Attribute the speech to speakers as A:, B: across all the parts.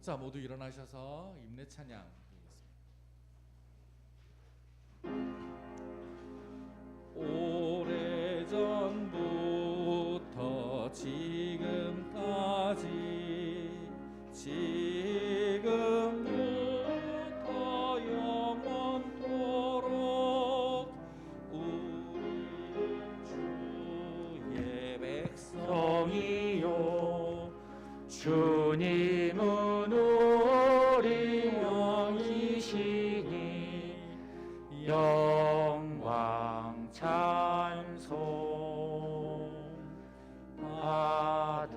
A: 자, 모두 일어나셔서 임내 찬양 드리겠습니다. 오래전부터 지금까지 지금부터 영원토록 우리는 주의 백성이요 주님은 우리 왕이시니 영광 찬송 받으소서.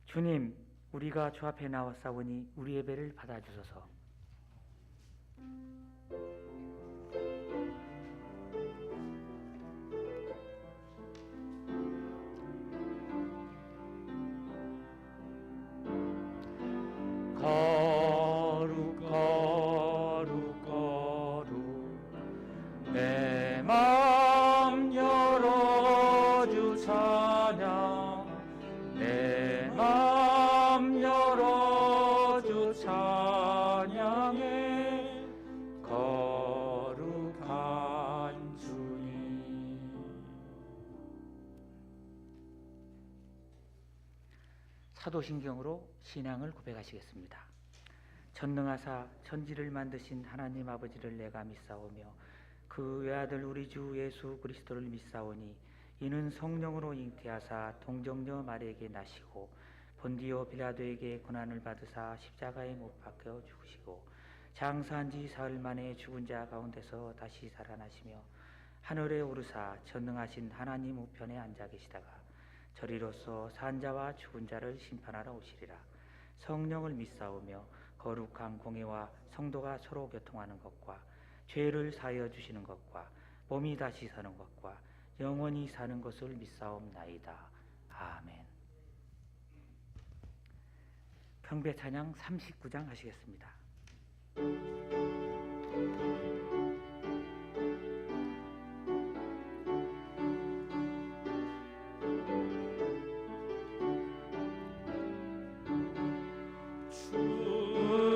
B: 주님, 우리가 주 앞에 나왔사오니 우리 예배를 받아주소서. 거룩 거룩 거룩 내 맘 열어주 찬양 내 맘 열어주 찬양해 거룩한 주님. 사도신경으로 신앙을 고백하시겠습니다. 전능하사 천지를 만드신 하나님 아버지를 내가 믿사오며 그 외아들 우리 주 예수 그리스도를 믿사오니 이는 성령으로 잉태하사 동정녀 마리에게 나시고 본디오 빌라도에게 고난을 받으사 십자가에 못 박혀 죽으시고 장사한 지 사흘 만에 죽은 자 가운데서 다시 살아나시며 하늘에 오르사 전능하신 하나님 우편에 앉아 계시다가 저리로서 산자와 죽은 자를 심판하러 오시리라. 성령을 믿사오며 거룩한 공회와 성도가 서로 교통하는 것과 죄를 사하여 주시는 것과 몸이 다시 사는 것과 영원히 사는 것을 믿사옵나이다. 아멘. 경배 찬양 39장 하시겠습니다.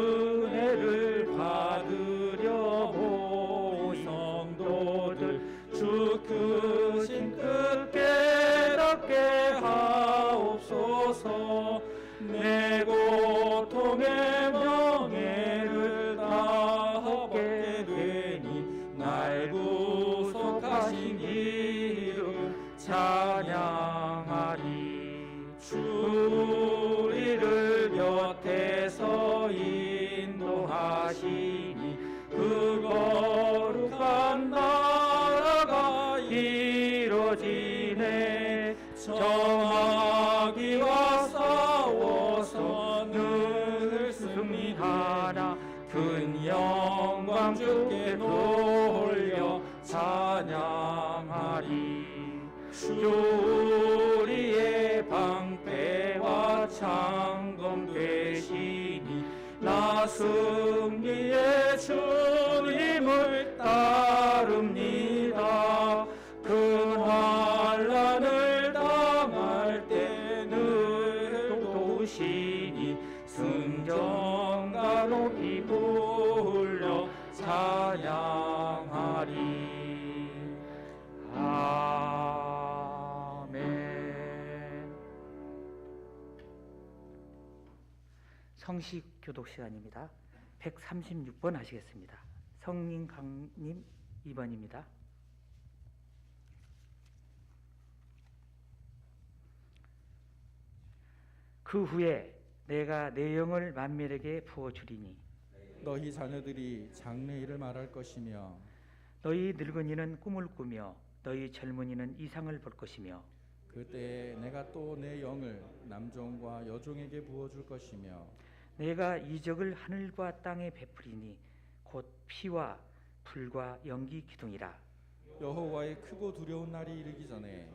A: 은혜를 받으려 모인 성도들 주 크신 뜻 깨닫게 하옵소서. 내 고통의 명예를 다하게 되니 날 구속하신 이름 찬양하리. 주 우리를 곁에서 인도하시니 그 거룩한 나라가 이루어지네. 정하기와 싸워서 늘 승리하나 큰 영광 주께 돌려 찬양하리. 주 우리의 방패와 창검 되시니 나 승리의 주님을 따릅니다. 큰 환난을 당할 때 늘 도우시니 승전가 높이 불러 찬양하리. 아멘.
B: 성식 교독 시간입니다. 136번 하시겠습니다. 성인강님 2번입니다. 그 후에 내가 내 영을 만민에게 부어주리니
A: 너희 자녀들이 장래일을 말할 것이며
B: 너희 늙은이는 꿈을 꾸며 너희 젊은이는 이상을 볼 것이며
C: 그때 내가 또 내 영을 남종과 여종에게 부어줄 것이며
B: 내가 이적을 하늘과 땅에 베푸리니 곧 피와 불과 연기 기둥이라.
C: 여호와의 크고 두려운 날이 이르기 전에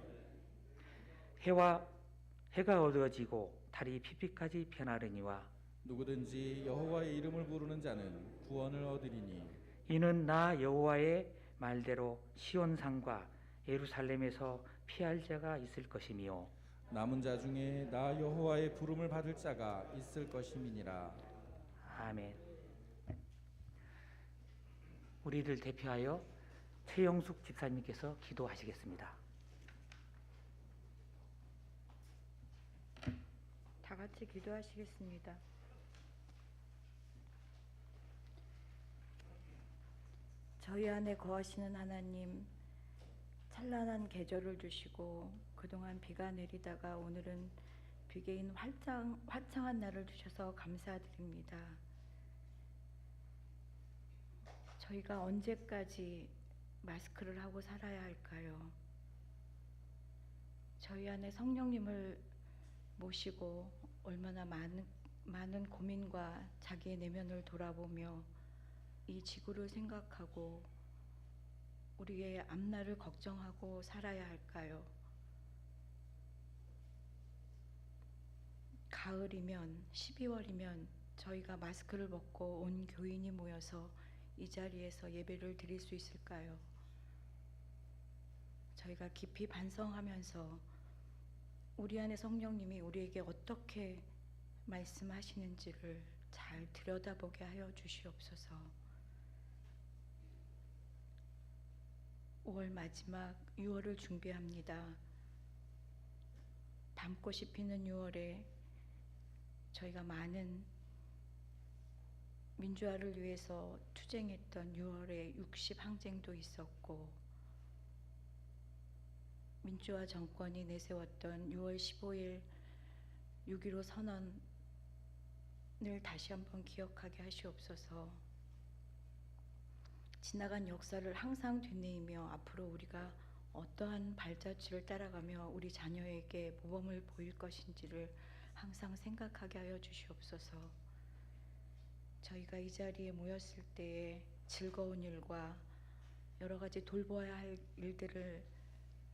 B: 해가 어두워지고 달이 피피까지 변하려니와
C: 누구든지 여호와의 이름을 부르는 자는 구원을 얻으리니
B: 이는 나 여호와의 말대로 시온산과 예루살렘에서 피할 자가 있을 것이며
C: 남은 자 중에 나 여호와의 부름을 받을 자가 있을 것임이니라.
B: 아멘. 우리를 대표하여 최영숙 집사님께서 기도하시겠습니다.
D: 다 같이 기도하시겠습니다. 저희 안에 거하시는 하나님, 찬란한 계절을 주시고 그동안 비가 내리다가 오늘은 비개인 화창한 날을 주셔서 감사드립니다. 저희가 언제까지 마스크를 하고 살아야 할까요? 저희 안에 성령님을 모시고 얼마나 많은 고민과 자기의 내면을 돌아보며 이 지구를 생각하고 우리의 앞날을 걱정하고 살아야 할까요? 가을이면 12월이면 저희가 마스크를 벗고 온 교인이 모여서 이 자리에서 예배를 드릴 수 있을까요? 저희가 깊이 반성하면서 우리 안에 성령님이 우리에게 어떻게 말씀하시는지를 잘 들여다보게 하여 주시옵소서. 5월 마지막 6월을 준비합니다. 밤꽃이 피는 6월에 저희가 많은 민주화를 위해서 투쟁했던 6월에 60항쟁도 있었고 민주화 정권이 내세웠던 6월 15일 6.15 선언을 다시 한번 기억하게 하시옵소서. 지나간 역사를 항상 되뇌이며 앞으로 우리가 어떠한 발자취를 따라가며 우리 자녀에게 모범을 보일 것인지를 항상 생각하게 하여 주시옵소서. 저희가 이 자리에 모였을 때에 즐거운 일과 여러 가지 돌보아야 할 일들을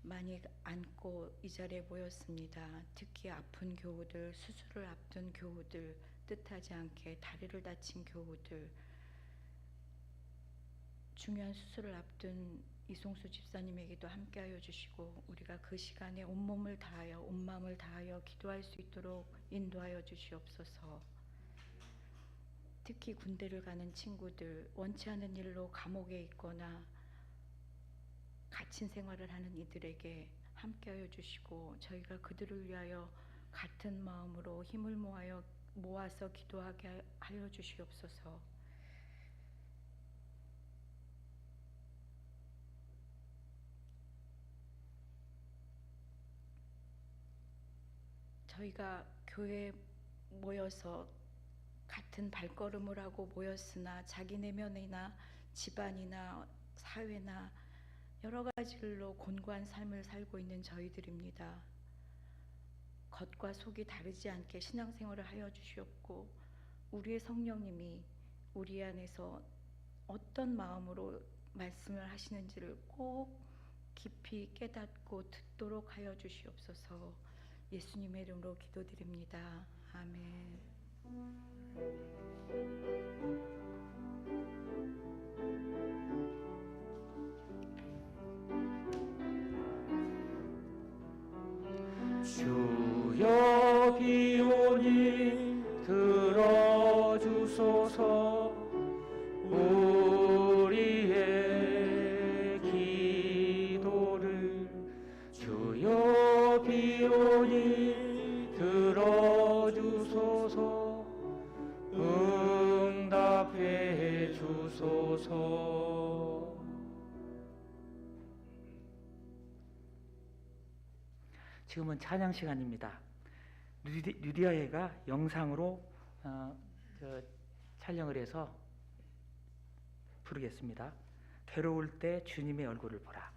D: 많이 안고 이 자리에 모였습니다. 특히 아픈 교우들, 수술을 앞둔 교우들, 뜻하지 않게 다리를 다친 교우들, 중요한 수술을 앞둔 이송수 집사님에게도 함께하여 주시고 우리가 그 시간에 온몸을 다하여 온 마음을 다하여 기도할 수 있도록 인도하여 주시옵소서. 특히 군대를 가는 친구들, 원치 않은 일로 감옥에 있거나 갇힌 생활을 하는 이들에게 함께하여 주시고 저희가 그들을 위하여 같은 마음으로 힘을 모아서 기도하게 하여 주시옵소서. 저희가 교회에 모여서 같은 발걸음을 하고 모였으나 자기 내면이나 집안이나 사회나 여러 가지로 곤고한 삶을 살고 있는 저희들입니다. 겉과 속이 다르지 않게 신앙생활을 하여 주시옵고 우리의 성령님이 우리 안에서 어떤 마음으로 말씀을 하시는지를 꼭 깊이 깨닫고 듣도록 하여 주시옵소서. 예수님의 이름으로 기도드립니다. 아멘.
B: 주여 비오니 들어주소서. 우리의 기도를 주여 비오니 들어주소서. 응답해 주소서. 지금은 찬양 시간입니다. 뉴디아예가 영상으로 촬영을 해서 부르겠습니다. 괴로울 때 주님의 얼굴을 보라.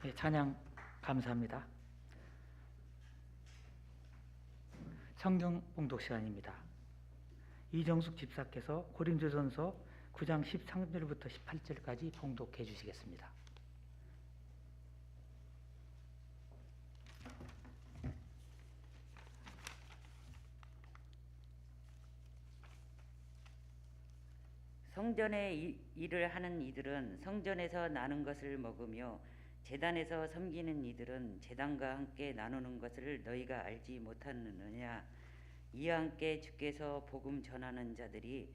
B: 예, 찬양 감사합니다. 성경 봉독 시간입니다. 이정숙 집사께서 고린도전서 9장 13절부터 18절까지 봉독해 주시겠습니다.
E: 성전의 일을 하는 이들은 성전에서 나는 것을 먹으며 제단에서 섬기는 이들은 제단과 함께 나누는 것을 너희가 알지 못하느냐. 이와 함께 주께서 복음 전하는 자들이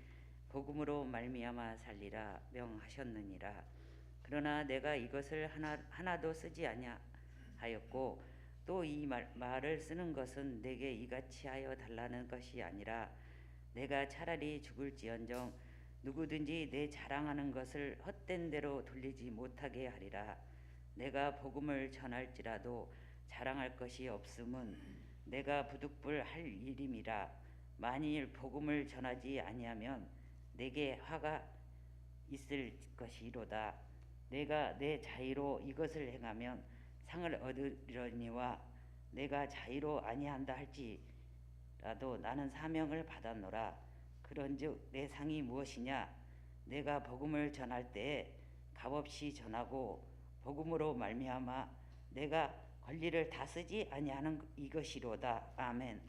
E: 복음으로 말미암아 살리라 명하셨느니라. 그러나 내가 이것을 하나도 쓰지 아니하였고 또 이 말을 쓰는 것은 내게 이같이 하여 달라는 것이 아니라 내가 차라리 죽을지언정 누구든지 내 자랑하는 것을 헛된 대로 돌리지 못하게 하리라. 내가 복음을 전할지라도 자랑할 것이 없음은 내가 부득불 할 일임이라. 만일 복음을 전하지 아니하면 내게 화가 있을 것이로다. 내가 내 자의로 이것을 행하면 상을 얻으려니와 내가 자의로 아니한다 할지라도 나는 사명을 받았노라. 그런즉 내 상이 무엇이냐? 내가 복음을 전할 때에 값없이 전하고 복음으로 말미암아 내가 권리를 다 쓰지 아니하는 이것이로다. 아멘.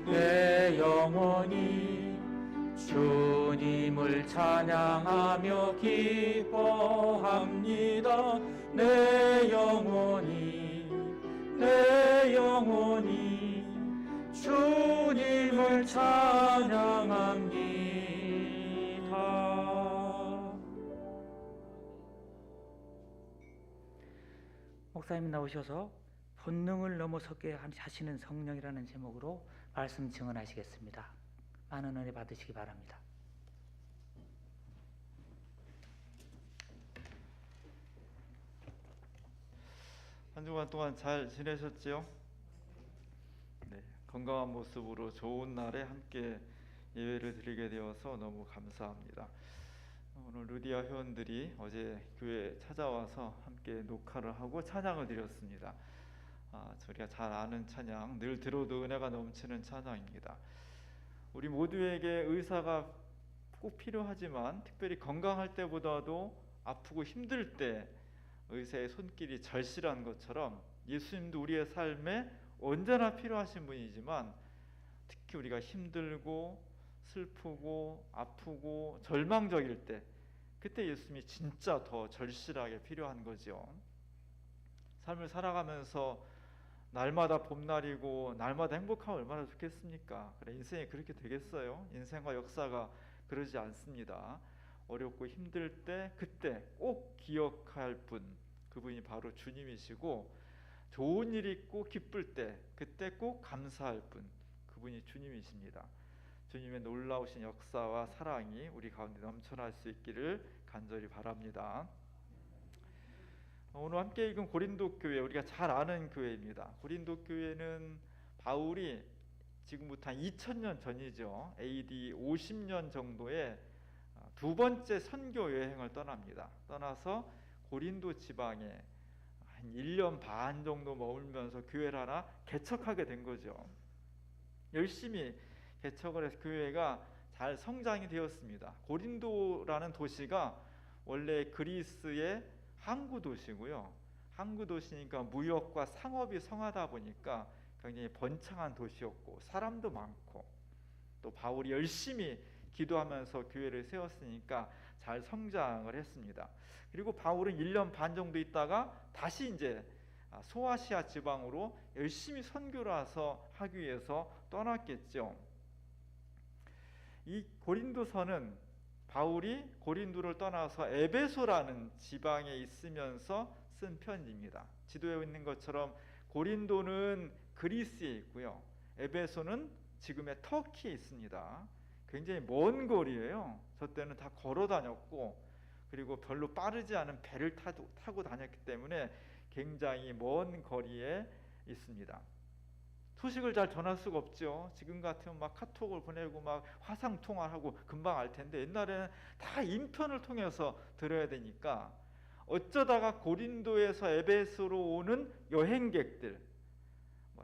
A: 내 영혼이 주님을 주님을 찬양하며 기뻐합니다. 내 영혼이 주님을 찬양합니다.
B: 목사님 나오셔서 본능을 넘어서게 하시는 성령이라는 제목으로 말씀 증언하시겠습니다. 많은 은혜 받으시기 바랍니다.
F: 한 주간 동안 잘 지내셨지요? 네, 건강한 모습으로 좋은 날에 함께 예배를 드리게 되어서 너무 감사합니다. 오늘 루디아 회원들이 어제 교회에 찾아와서 함께 녹화를 하고 찬양을 드렸습니다. 저희가 잘 아는 찬양, 늘 들어도 은혜가 넘치는 찬양입니다. 우리 모두에게 의사가 꼭 필요하지만 특별히 건강할 때보다도 아프고 힘들 때 의사의 손길이 절실한 것처럼 예수님도 우리의 삶에 언제나 필요하신 분이지만 특히 우리가 힘들고 슬프고 아프고 절망적일 때 그때 예수님이 진짜 더 절실하게 필요한 거죠. 삶을 살아가면서 날마다 봄날이고 날마다 행복하면 얼마나 좋겠습니까? 그래, 인생이 그렇게 되겠어요? 인생과 역사가 그러지 않습니다. 어렵고 힘들 때 그때 꼭 기억할 분, 그분이 바로 주님이시고, 좋은 일이 있고 기쁠 때 그때 꼭 감사할 분, 그분이 주님이십니다. 주님의 놀라우신 역사와 사랑이 우리 가운데 넘쳐날 수 있기를 간절히 바랍니다. 오늘 함께 읽은 고린도 교회, 우리가 잘 아는 교회입니다. 고린도 교회는 바울이 지금부터 한 2000년 전이죠. AD 50년 정도에 두 번째 선교 여행을 떠납니다. 떠나서 고린도 지방에 한 1년 반 정도 머물면서 교회를 하나 개척하게 된 거죠. 열심히 개척을 해서 교회가 잘 성장이 되었습니다. 고린도라는 도시가 원래 그리스의 항구 도시고요. 항구 도시니까 무역과 상업이 성하다 보니까 굉장히 번창한 도시였고 사람도 많고 또 바울이 열심히 기도하면서 교회를 세웠으니까 잘 성장을 했습니다. 그리고 바울은 1년 반 정도 있다가 다시 이제 소아시아 지방으로 열심히 선교를 하기 위해서 떠났겠죠. 이 고린도서는 바울이 고린도를 떠나서 에베소라는 지방에 있으면서 쓴 편지입니다. 지도에 있는 것처럼 고린도는 그리스에 있고요. 에베소는 지금의 터키에 있습니다. 굉장히 먼 거리예요. 저 때는 다 걸어 다녔고 그리고 별로 빠르지 않은 배를 타고 다녔기 때문에 굉장히 먼 거리에 있습니다. 소식을 잘 전할 수가 없죠. 지금 같으면 막 카톡을 보내고 막 화상 통화를 하고 금방 알 텐데 옛날에는 다 인편을 통해서 들어야 되니까 어쩌다가 고린도에서 에베소로 오는 여행객들,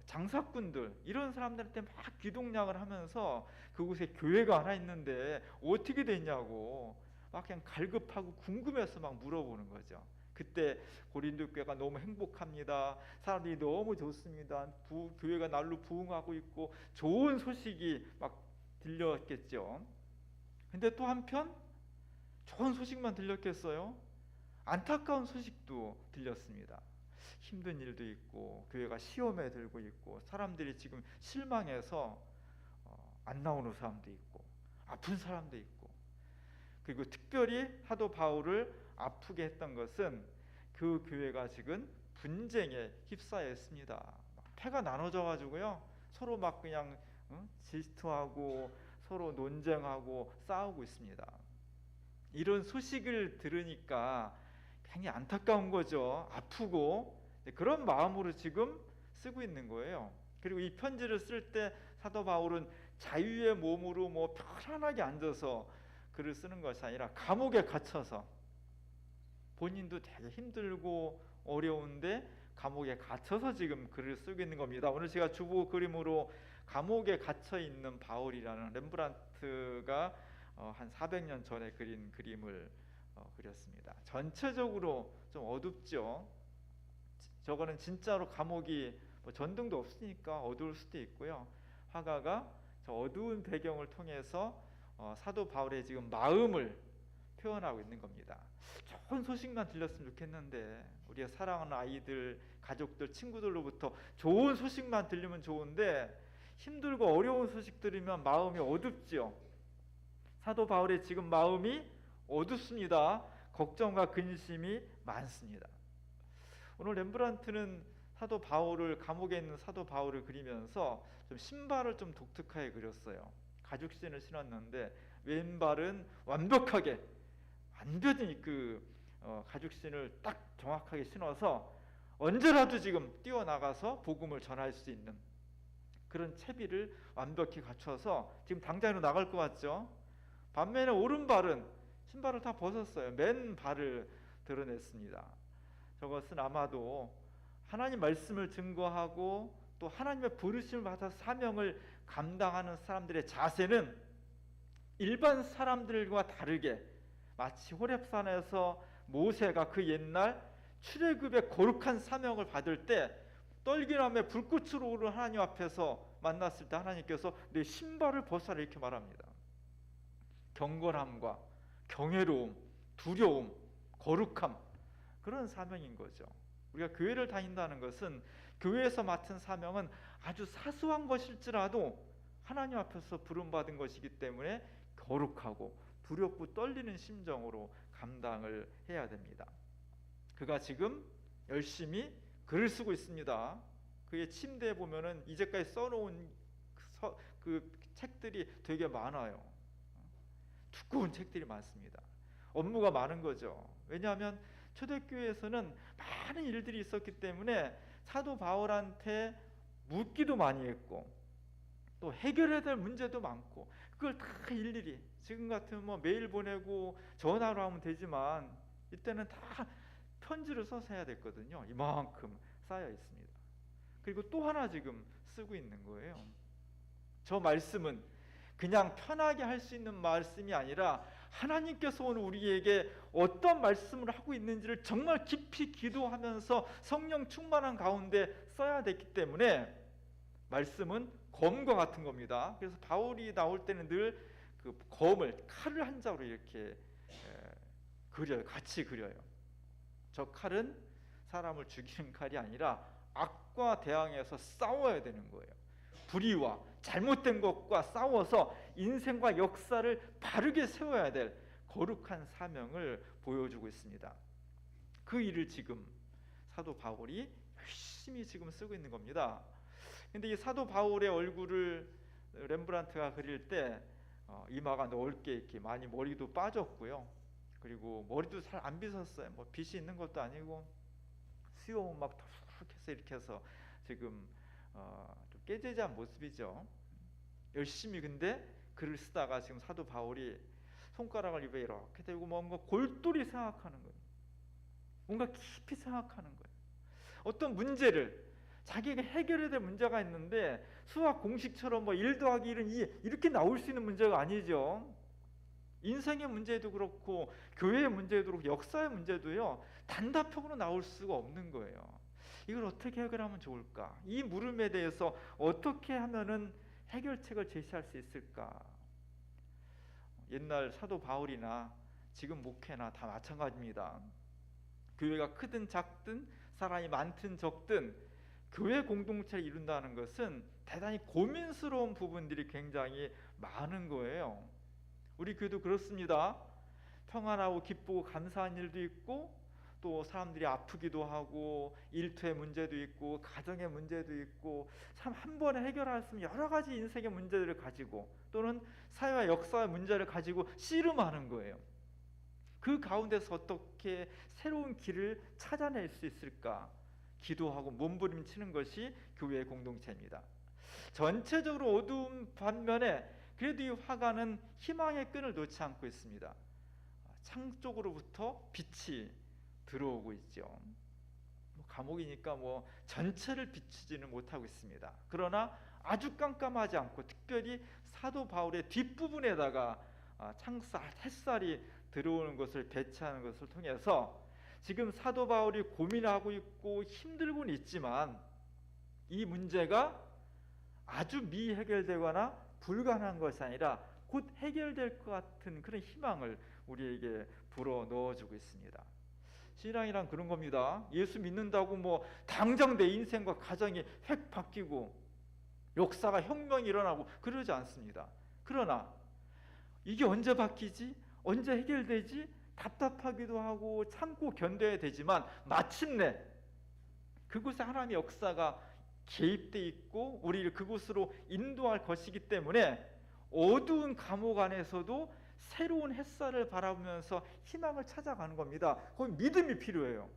F: 장사꾼들 이런 사람들한테 막 귀동냥을 하면서 그곳에 교회가 하나 있는데 어떻게 됐냐고 막 그냥 갈급하고 궁금해서 막 물어보는 거죠. 그때 고린도 교회가 너무 행복합니다. 사람들이 너무 좋습니다. 교회가 날로 부흥하고 있고 좋은 소식이 막 들렸겠죠. 근데 또 한편 좋은 소식만 들렸겠어요? 안타까운 소식도 들렸습니다. 힘든 일도 있고 교회가 시험에 들고 있고 사람들이 지금 실망해서 안 나오는 사람도 있고 아픈 사람도 있고, 그리고 특별히 사도 바울을 아프게 했던 것은 그 교회가 지금 분쟁에 휩싸여 있습니다. 패가 나눠져 가지고요 서로 막 그냥 질투하고 서로 논쟁하고 싸우고 있습니다. 이런 소식을 들으니까 굉장히 안타까운 거죠. 아프고 그런 마음으로 지금 쓰고 있는 거예요. 그리고 이 편지를 쓸 때 사도 바울은 자유의 몸으로 편안하게 앉아서 글을 쓰는 것이 아니라 감옥에 갇혀서 본인도 되게 힘들고 어려운데 감옥에 갇혀서 지금 글을 쓰고 있는 겁니다. 오늘 제가 주보 그림으로 감옥에 갇혀 있는 바울이라는 렘브란트가 한 400년 전에 그린 그림을 그렸습니다. 전체적으로 좀 어둡죠. 저거는 진짜로 감옥이 전등도 없으니까 어두울 수도 있고요. 화가가 저 어두운 배경을 통해서 사도 바울의 지금 마음을 표현하고 있는 겁니다. 좋은 소식만 들렸으면 좋겠는데, 우리가 사랑하는 아이들, 가족들, 친구들로부터 좋은 소식만 들리면 좋은데 힘들고 어려운 소식 들으면 마음이 어둡지요. 사도 바울의 지금 마음이 어둡습니다. 걱정과 근심이 많습니다. 오늘 렘브란트는 사도 바울을, 감옥에 있는 사도 바울을 그리면서 좀 신발을 좀 독특하게 그렸어요. 가죽신을 신었는데 왼발은 완벽히 가죽신을 딱 정확하게 신어서 언제라도 지금 뛰어나가서 복음을 전할 수 있는 그런 채비를 완벽히 갖춰서 지금 당장으로 나갈 것 같죠. 반면에 오른발은 신발을 다 벗었어요. 맨 발을 드러냈습니다. 저것은 아마도 하나님 말씀을 증거하고 또 하나님의 부르심을 받아 사명을 감당하는 사람들의 자세는 일반 사람들과 다르게, 마치 호렙산에서 모세가 그 옛날 출애굽의 거룩한 사명을 받을 때 떨기나무에 불꽃으로 오르는 하나님 앞에서 만났을 때 하나님께서 내 신발을 벗어라 이렇게 말합니다. 경건함과 경외로움, 두려움, 거룩함, 그런 사명인 거죠. 우리가 교회를 다닌다는 것은, 교회에서 맡은 사명은 아주 사소한 것일지라도 하나님 앞에서 부름받은 것이기 때문에 거룩하고 두렵고 떨리는 심정으로 감당을 해야 됩니다. 그가 지금 열심히 글을 쓰고 있습니다. 그의 침대에 보면은 이제까지 써놓은 그 책들이 되게 많아요. 두꺼운 책들이 많습니다. 업무가 많은 거죠. 왜냐하면 초대교회에서는 많은 일들이 있었기 때문에 사도 바울한테 묻기도 많이 했고 또 해결해야 될 문제도 많고, 그걸 다 일일이, 지금 같으면 뭐 메일 보내고 전화로 하면 되지만 이때는 다 편지를 써서 해야 됐거든요. 이만큼 쌓여 있습니다. 그리고 또 하나 지금 쓰고 있는 거예요. 저 말씀은 그냥 편하게 할 수 있는 말씀이 아니라 하나님께서 오늘 우리에게 어떤 말씀을 하고 있는지를 정말 깊이 기도하면서 성령 충만한 가운데 써야 됐기 때문에 말씀은 검과 같은 겁니다. 그래서 바울이 나올 때는 늘 그 검을, 칼을 한 자로 이렇게 그려요. 같이 그려요. 저 칼은 사람을 죽이는 칼이 아니라 악과 대항해서 싸워야 되는 거예요. 불의와 잘못된 것과 싸워서 인생과 역사를 바르게 세워야 될 거룩한 사명을 보여주고 있습니다. 그 일을 지금 사도 바울이 열심히 지금 쓰고 있는 겁니다. 근데 이 사도 바울의 얼굴을 렘브란트가 그릴 때 이마가 넓게 이렇게 많이, 머리도 빠졌고요. 그리고 머리도 잘 안 빗었어요. 뭐 빗이 있는 것도 아니고 수염은 막 툭툭해서 이렇게 해서 지금 좀 깨재재한 모습이죠. 열심히 근데 글을 쓰다가 지금 사도 바울이 손가락을 입에 이렇게 대고 뭔가 골똘히 생각하는 거예요. 뭔가 깊이 생각하는 거예요. 어떤 문제를, 자기가 해결해야 될 문제가 있는데 수학 공식처럼 뭐 1 더하기 1은 2 이렇게 나올 수 있는 문제가 아니죠. 인생의 문제도 그렇고 교회의 문제도 그렇고 역사의 문제도요, 단답형으로 나올 수가 없는 거예요. 이걸 어떻게 해결하면 좋을까? 이 물음에 대해서 어떻게 하면은 해결책을 제시할 수 있을까? 옛날 사도 바울이나 지금 목회나 다 마찬가지입니다. 교회가 크든 작든 사람이 많든 적든 교회 공동체를 이룬다는 것은 대단히 고민스러운 부분들이 굉장히 많은 거예요. 우리 교회도 그렇습니다. 평안하고 기쁘고 감사한 일도 있고 또 사람들이 아프기도 하고 일터의 문제도 있고 가정의 문제도 있고, 참 한 번에 해결할 수 있는 여러 가지 인생의 문제들을 가지고 또는 사회와 역사의 문제를 가지고 씨름하는 거예요. 그 가운데서 어떻게 새로운 길을 찾아낼 수 있을까 기도하고 몸부림치는 것이 교회의 공동체입니다. 전체적으로 어두운 반면에 그래도 이 화가는 희망의 끈을 놓지 않고 있습니다. 창 쪽으로부터 빛이 들어오고 있죠. 감옥이니까 뭐 전체를 비추지는 못하고 있습니다. 그러나 아주 깜깜하지 않고 특별히 사도 바울의 뒷부분에다가 햇살이 들어오는 것을 배치하는 것을 통해서 지금 사도 바울이 고민하고 있고 힘들고는 있지만 이 문제가 아주 미해결되거나 불가능한 것이 아니라 곧 해결될 것 같은 그런 희망을 우리에게 불어 넣어주고 있습니다. 신앙이란 그런 겁니다. 예수 믿는다고 뭐 당장 내 인생과 가정이 획 바뀌고 역사가 혁명이 일어나고 그러지 않습니다. 그러나 이게 언제 바뀌지? 언제 해결되지? 답답하기도 하고 참고 견뎌야 되지만 마침내 그곳에 하나님의 역사가 개입돼 있고 우리를 그곳으로 인도할 것이기 때문에 어두운 감옥 안에서도 새로운 햇살을 바라보면서 희망을 찾아가는 겁니다. 거기 믿음이 필요해요.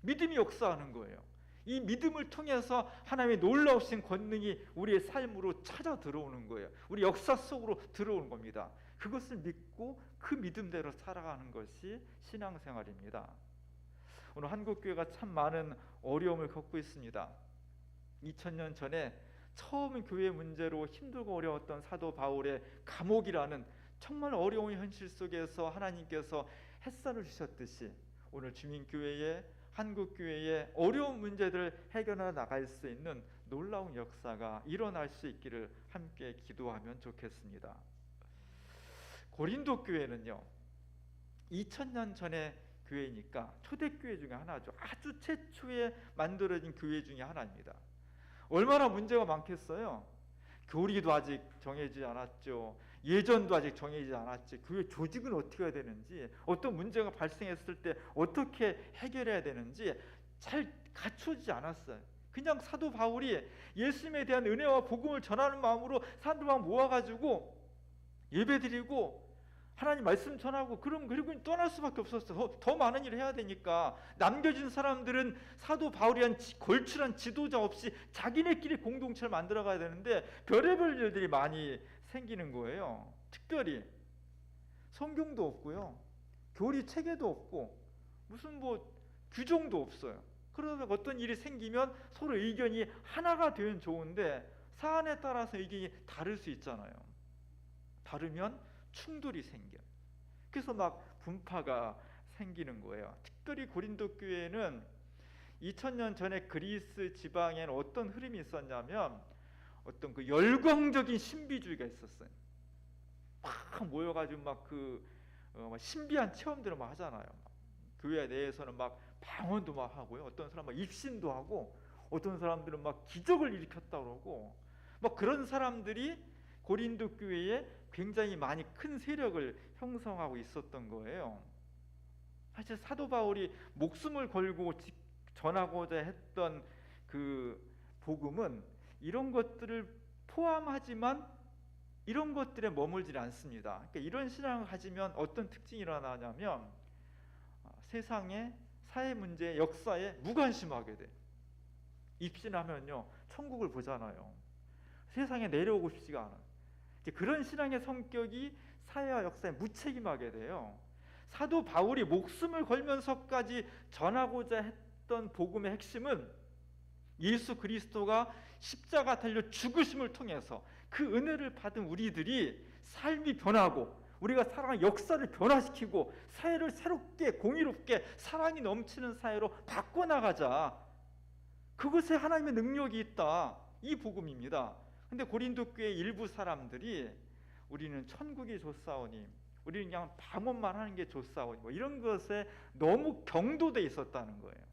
F: 믿음이 역사하는 거예요. 이 믿음을 통해서 하나님의 놀라우신 권능이 우리의 삶으로 찾아 들어오는 거예요. 우리 역사 속으로 들어오는 겁니다. 그것을 믿고 그 믿음대로 살아가는 것이 신앙생활입니다. 오늘 한국교회가 참 많은 어려움을 겪고 있습니다. 2000년 전에 처음 교회 문제로 힘들고 어려웠던 사도 바울의 감옥이라는 정말 어려운 현실 속에서 하나님께서 햇살을 주셨듯이 오늘 주민교회에 한국교회의 어려운 문제들을 해결해 나갈 수 있는 놀라운 역사가 일어날 수 있기를 함께 기도하면 좋겠습니다. 고린도 교회는요, 2000년 전의 교회니까 초대교회 중에 하나죠. 아주 최초에 만들어진 교회 중에 하나입니다. 얼마나 문제가 많겠어요. 교리도 아직 정해지지 않았죠. 예전도 아직 정해지지 않았지. 교회 조직은 어떻게 해야 되는지, 어떤 문제가 발생했을 때 어떻게 해결해야 되는지 잘 갖춰지지 않았어요. 그냥 사도 바울이 예수님에 대한 은혜와 복음을 전하는 마음으로 사람들만 모아가지고 예배드리고 하나님 말씀 전하고 그리고 떠날 수밖에 없었어요. 더 많은 일을 해야 되니까. 남겨진 사람들은 사도 바울이란 걸출한 지도자 없이 자기네끼리 공동체를 만들어가야 되는데 별의별 일들이 많이 생기는 거예요. 특별히 성경도 없고요, 교리 체계도 없고 무슨 뭐 규정도 없어요. 그러다 어떤 일이 생기면 서로 의견이 하나가 되면 좋은데 사안에 따라서 의견이 다를 수 있잖아요. 다르면 충돌이 생겨요. 그래서 막 분파가 생기는 거예요. 특별히 고린도 교회는 2000년 전에 그리스 지방에는 어떤 흐름이 있었냐면 어떤 그 열광적인 신비주의가 있었어요. 막 모여가지고 막 신비한 체험들을 막 하잖아요. 교회 내에서는 막 방언도 막 하고요. 어떤 사람은 막 입신도 하고, 어떤 사람들은 막 기적을 일으켰다 그러고, 막 그런 사람들이 고린도 교회에 굉장히 많이 큰 세력을 형성하고 있었던 거예요. 사실 사도 바울이 목숨을 걸고 전하고자 했던 그 복음은 이런 것들을 포함하지만 이런 것들에 머물지 않습니다. 그러니까 이런 신앙을 가지면 어떤 특징이 일어나냐면 세상의 사회 문제, 역사에 무관심하게 돼. 입신하면요, 천국을 보잖아요. 세상에 내려오고 싶지가 않아요. 이제 그런 신앙의 성격이 사회와 역사에 무책임하게 돼요. 사도 바울이 목숨을 걸면서까지 전하고자 했던 복음의 핵심은 예수 그리스도가 십자가 달려 죽으심을 통해서 그 은혜를 받은 우리들이 삶이 변하고 우리가 살아가는 역사를 변화시키고 사회를 새롭게 공의롭게 사랑이 넘치는 사회로 바꿔나가자. 그것에 하나님의 능력이 있다. 이 복음입니다. 근데 고린도 교회 일부 사람들이 우리는 천국이 좋사오니, 우리는 그냥 방언만 하는 게 좋사오니, 뭐 이런 것에 너무 경도돼 있었다는 거예요.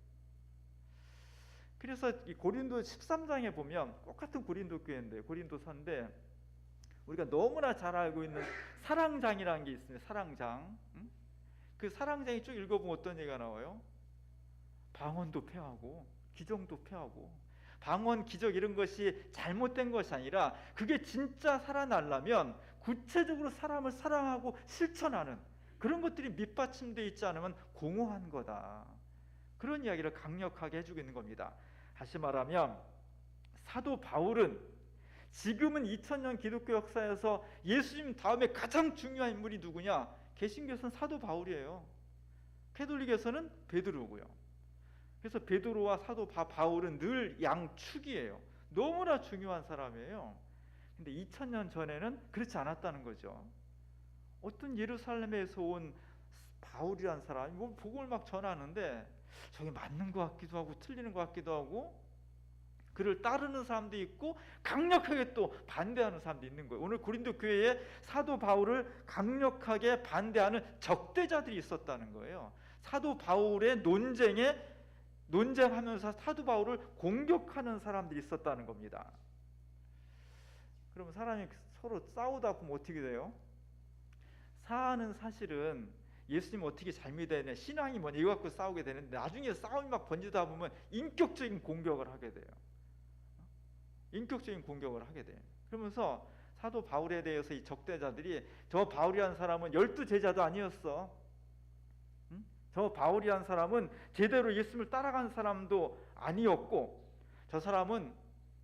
F: 그래서 이 고린도 13장에 보면 똑같은 고린도 교회인데, 고린도서인데 우리가 너무나 잘 알고 있는 사랑장이라는 게 있습니다. 사랑장. 그 사랑장이 쭉 읽어보면 어떤 얘기가 나와요? 방언도 폐하고 기정도 폐하고, 방언, 기적 이런 것이 잘못된 것이 아니라 그게 진짜 살아나려면 구체적으로 사람을 사랑하고 실천하는 그런 것들이 밑받침되어 있지 않으면 공허한 거다. 그런 이야기를 강력하게 해주고 있는 겁니다. 다시 말하면 사도 바울은 지금은 2000년 기독교 역사에서 예수님 다음에 가장 중요한 인물이 누구냐? 개신교에서는 사도 바울이에요. 캐톨릭에서는 베드로고요. 그래서 베드로와 사도 바울은 늘 양축이에요. 너무나 중요한 사람이에요. 근데 2000년 전에는 그렇지 않았다는 거죠. 어떤 예루살렘에서 온 바울이라는 사람이 뭐 복음을 막 전하는데 저게 맞는 것 같기도 하고 틀리는 것 같기도 하고, 그를 따르는 사람도 있고 강력하게 또 반대하는 사람도 있는 거예요. 오늘 고린도 교회에 사도 바울을 강력하게 반대하는 적대자들이 있었다는 거예요. 사도 바울의 논쟁하면서 사도 바울을 공격하는 사람들이 있었다는 겁니다. 그러면 사람이 서로 싸우다 보면 어떻게 돼요? 사안은 사실은 예수님 어떻게 잘 믿어야 되냐, 신앙이 뭐냐 이거 갖고 싸우게 되는데 나중에 싸움이 막 번지다 보면 인격적인 공격을 하게 돼요. 인격적인 공격을 하게 돼요. 그러면서 사도 바울에 대해서 이 적대자들이 저 바울이라는 사람은 12제자도 아니었어. 저 바울이라는 사람은 제대로 예수님을 따라간 사람도 아니었고 저 사람은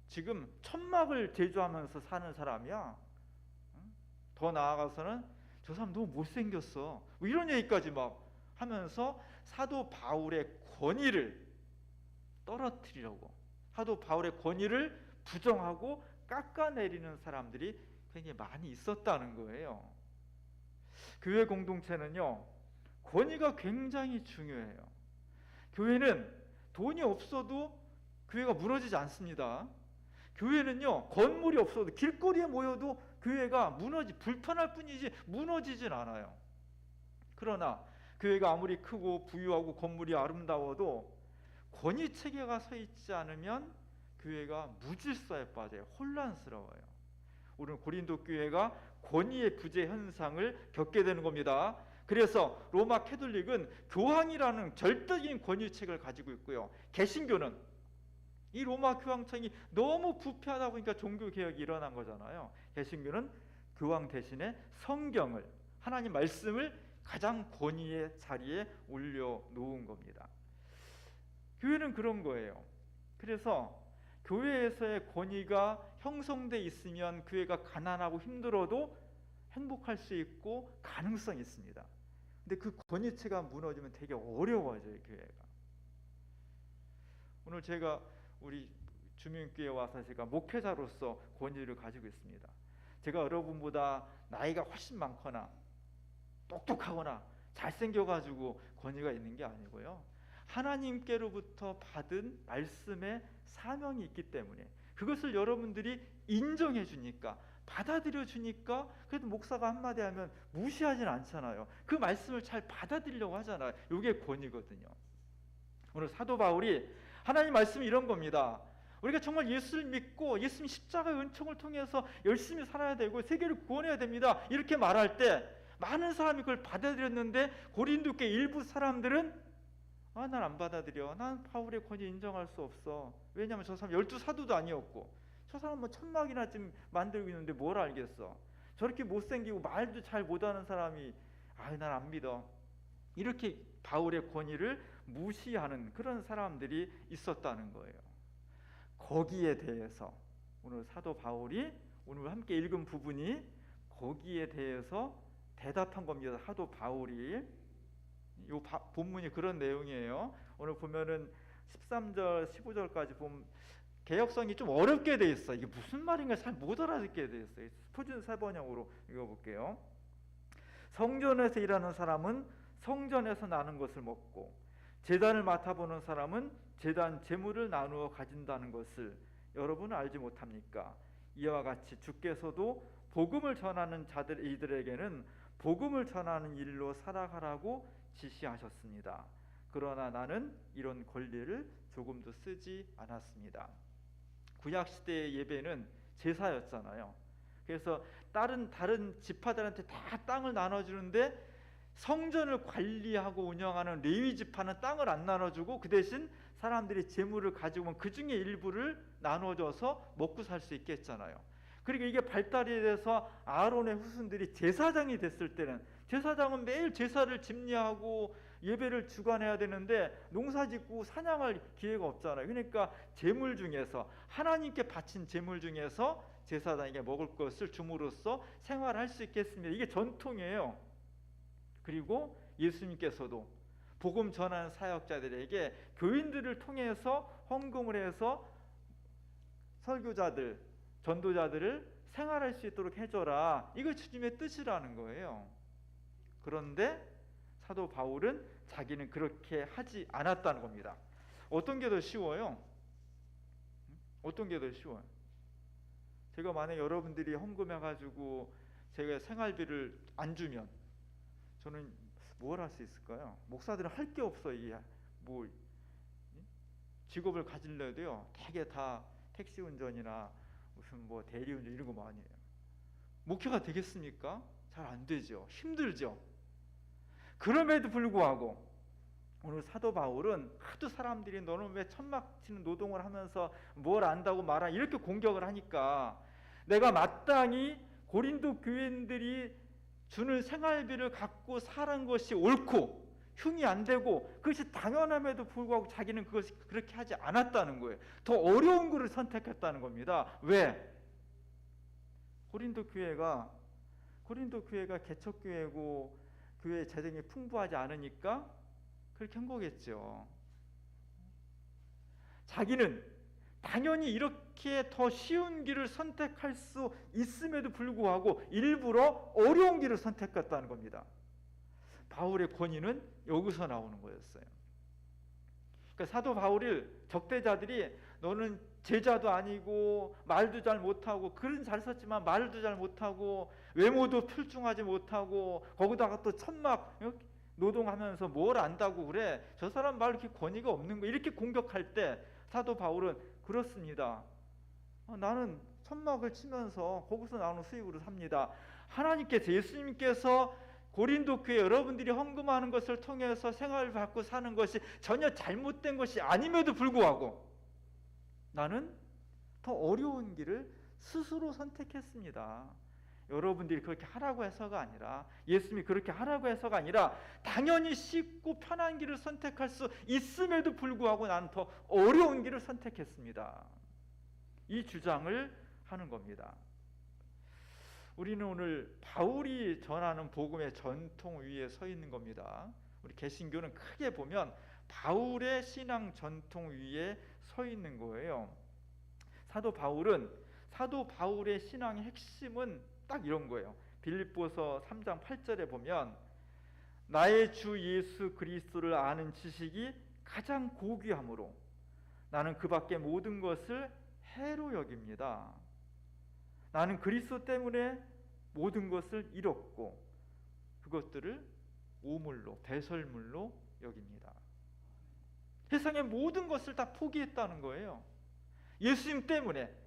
F: 지금 천막을 제조하면서 사는 사람이야. 더 나아가서는 저 사람 너무 못생겼어. 뭐 이런 얘기까지 막 하면서 사도 바울의 권위를 떨어뜨리려고, 사도 바울의 권위를 부정하고 깎아내리는 사람들이 굉장히 많이 있었다는 거예요. 교회 공동체는요, 권위가 굉장히 중요해요. 교회는 돈이 없어도 교회가 무너지지 않습니다. 교회는요, 건물이 없어도 길거리에 모여도 교회가 불편할 뿐이지 무너지진 않아요. 그러나 교회가 아무리 크고 부유하고 건물이 아름다워도 권위 체계가 서 있지 않으면 교회가 무질서에 빠져요. 혼란스러워요. 오늘 고린도 교회가 권위의 부재 현상을 겪게 되는 겁니다. 그래서 로마 캐톨릭은 교황이라는 절대적인 권위책을 가지고 있고요. 개신교는 이 로마 교황청이 너무 부패하다 보니까 종교개혁이 일어난 거잖아요. 개신교는 교황 대신에 성경을, 하나님 말씀을 가장 권위의 자리에 올려놓은 겁니다. 교회는 그런 거예요. 그래서 교회에서의 권위가 형성돼 있으면 교회가 가난하고 힘들어도 행복할 수 있고 가능성이 있습니다. 근데 그 권위체가 무너지면 되게 어려워져요, 교회가. 오늘 제가 우리 주민교회에 와서 제가 목회자로서 권위를 가지고 있습니다. 제가 여러분보다 나이가 훨씬 많거나 똑똑하거나 잘생겨가지고 권위가 있는 게 아니고요. 하나님께로부터 받은 말씀의 사명이 있기 때문에 그것을 여러분들이 인정해 주니까, 받아들여 주니까, 그래도 목사가 한마디 하면 무시하진 않잖아요. 그 말씀을 잘 받아들이려고 하잖아요. 이게 권위거든요. 오늘 사도 바울이 하나님 말씀이 이런 겁니다. 우리가 정말 예수를 믿고 예수님 십자가의 은총을 통해서 열심히 살아야 되고 세계를 구원해야 됩니다. 이렇게 말할 때 많은 사람이 그걸 받아들였는데 고린도 교회 일부 사람들은 난 안 받아들여. 난 바울의 권위 인정할 수 없어. 왜냐하면 저 사람 12사도도 아니었고 저 사람 뭐 천막이나 지금 만들고 있는데 뭘 알겠어. 저렇게 못생기고 말도 잘 못하는 사람이 난 안 믿어. 이렇게 바울의 권위를 무시하는 그런 사람들이 있었다는 거예요. 거기에 대해서 오늘 사도 바울이 오늘 함께 읽은 부분이 거기에 대해서 대답한 겁니다. 사도 바울이 이 본문이 그런 내용이에요. 오늘 보면은 13절 15절까지 보면 개역성이 좀 어렵게 돼 있어. 이게 무슨 말인가 잘 못 알아듣게 돼 있어요. 표준 세번역으로 읽어볼게요. 성전에서 일하는 사람은 성전에서 나는 것을 먹고 제단을 맡아보는 사람은 제단 제물을 나누어 가진다는 것을 여러분은 알지 못합니까? 이와 같이 주께서도 복음을 전하는 이들에게는 복음을 전하는 일로 살아가라고 지시하셨습니다. 그러나 나는 이런 권리를 조금도 쓰지 않았습니다. 구약 시대의 예배는 제사였잖아요. 그래서 다른 지파들한테 다 땅을 나눠주는데 성전을 관리하고 운영하는 레위 지파는 땅을 안 나눠주고 그 대신 사람들이 재물을 가지고 오면 그 중에 일부를 나눠줘서 먹고 살 수 있게 했잖아요. 그리고 이게 발달이 돼서 아론의 후손들이 제사장이 됐을 때는, 제사장은 매일 제사를 집례하고 예배를 주관해야 되는데 농사짓고 사냥할 기회가 없잖아요. 그러니까 제물 중에서, 하나님께 바친 제물 중에서 제사장에게 먹을 것을 줌으로써 생활할 수 있게 했습니다. 이게 전통이에요. 그리고 예수님께서도 복음 전하는 사역자들에게 교인들을 통해서 헌금을 해서 설교자들, 전도자들을 생활할 수 있도록 해줘라. 이거 주님의 뜻이라는 거예요. 그런데 사도 바울은 자기는 그렇게 하지 않았다는 겁니다. 어떤 게 더 쉬워요? 어떤 게 더 쉬워요? 제가 만약 여러분들이 헌금해가지고 제가 생활비를 안 주면 저는 뭘 할 수 있을까요? 목사들은 할 게 없어. 이게 뭐 직업을 가질래도요 되게 다 택시 운전이나 무슨 뭐 대리 운전 이런 거 많이 해요. 목회가 되겠습니까? 잘 안 되죠. 힘들죠. 그럼에도 불구하고 오늘 사도 바울은 하도 사람들이 너는 왜 천막 치는 노동을 하면서 뭘 안다고 말하 이렇게 공격을 하니까 내가 마땅히 고린도 교인들이 주는 생활비를 갖고 사는 것이 옳고 흉이 안 되고 그것이 당연함에도 불구하고 자기는 그것이 그렇게 하지 않았다는 거예요. 더 어려운 것을 선택했다는 겁니다. 왜? 고린도 교회가 개척교회고 교회 재정이 풍부하지 않으니까 그렇게 한 거겠죠. 자기는 당연히 이렇게 더 쉬운 길을 선택할 수 있음에도 불구하고 일부러 어려운 길을 선택했다는 겁니다. 바울의 권위는 여기서 나오는 거였어요. 그러니까 사도 바울을 적대자들이 너는 제자도 아니고 말도 잘 못하고 글은 잘 썼지만 말도 잘 못하고 외모도 출중하지 못하고 거기다가 또 천막 노동하면서 뭘 안다고 그래? 저 사람 말 이렇게 권위가 없는 거 이렇게 공격할 때 사도 바울은 그렇습니다. 나는 천막을 치면서 거기서 나오는 수익으로 삽니다. 하나님께서 예수님께서 고린도 교회 여러분들이 헌금하는 것을 통해서 생활을 받고 사는 것이 전혀 잘못된 것이 아님에도 불구하고 나는 더 어려운 길을 스스로 선택했습니다. 여러분들이 그렇게 하라고 해서가 아니라 예수님이 그렇게 하라고 해서가 아니라 당연히 쉽고 편한 길을 선택할 수 있음에도 불구하고 나는 더 어려운 길을 선택했습니다. 이 주장을 하는 겁니다. 우리는 오늘 바울이 전하는 복음의 전통 위에 서 있는 겁니다. 우리 개신교는 크게 보면 바울의 신앙 전통 위에 서 있는 거예요. 사도 바울의 신앙의 핵심은 딱 이런 거예요. 빌립보서 3장 8절에 보면 나의 주 예수 그리스도를 아는 지식이 가장 고귀함으로 나는 그 밖의 모든 것을 해로 여깁니다. 나는 그리스도 때문에 모든 것을 잃었고 그것들을 오물로 배설물로 여깁니다. 세상의 모든 것을 다 포기했다는 거예요. 예수님 때문에.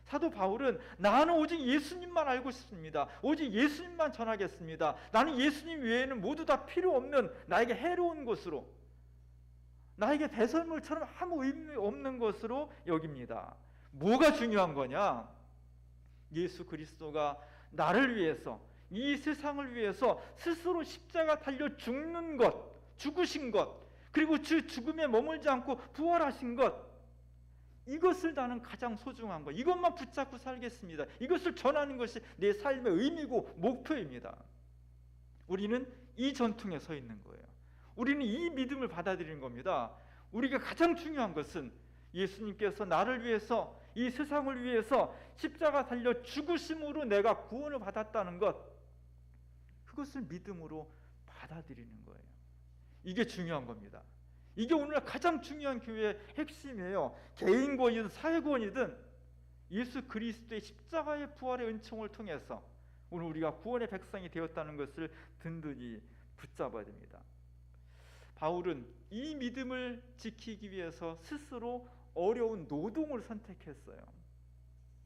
F: 사도 바울은 나는 오직 예수님만 알고 싶습니다. 오직 예수님만 전하겠습니다. 나는 예수님 외에는 모두 다 필요 없는 나에게 해로운 것으로 나에게 배설물처럼 아무 의미 없는 것으로 여깁니다. 뭐가 중요한 거냐? 예수 그리스도가 나를 위해서 이 세상을 위해서 스스로 십자가 달려 죽는 것, 죽으신 것, 그리고 주 죽음에 머물지 않고 부활하신 것, 이것을 나는 가장 소중한 것, 이것만 붙잡고 살겠습니다. 이것을 전하는 것이 내 삶의 의미고 목표입니다. 우리는 이 전통에 서 있는 거예요. 우리는 이 믿음을 받아들이는 겁니다. 우리가 가장 중요한 것은 예수님께서 나를 위해서 이 세상을 위해서 십자가 달려 죽으심으로 내가 구원을 받았다는 것, 그것을 믿음으로 받아들이는 거예요. 이게 중요한 겁니다. 이게 오늘날 가장 중요한 교회의 핵심이에요. 개인 구원이든 사회 구원이든 예수 그리스도의 십자가의 부활의 은총을 통해서 오늘 우리가 구원의 백성이 되었다는 것을 든든히 붙잡아야 됩니다. 바울은 이 믿음을 지키기 위해서 스스로 어려운 노동을 선택했어요.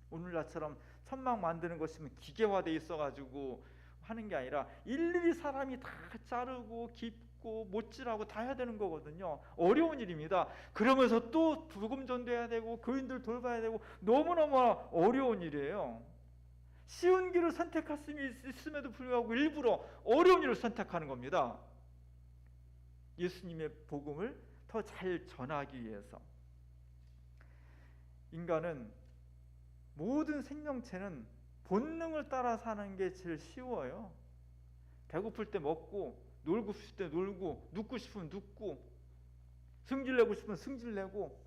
F: 오늘날처럼 천막 만드는 것이면 기계화되어 있어가지고 하는 게 아니라 일일이 사람이 다 자르고 깁고 못질하고 다 해야 되는 거거든요. 어려운 일입니다. 그러면서 또 복음 전도해야 되고 교인들 돌봐야 되고 너무너무 어려운 일이에요. 쉬운 길을 선택할 수 있음에도 불구하고 일부러 어려운 일을 선택하는 겁니다. 예수님의 복음을 더 잘 전하기 위해서. 인간은 모든 생명체는 본능을 따라 사는 게 제일 쉬워요. 배고플 때 먹고, 놀고 싶을 때 놀고, 눕고 싶으면 눕고, 승질내고 싶으면 승질내고,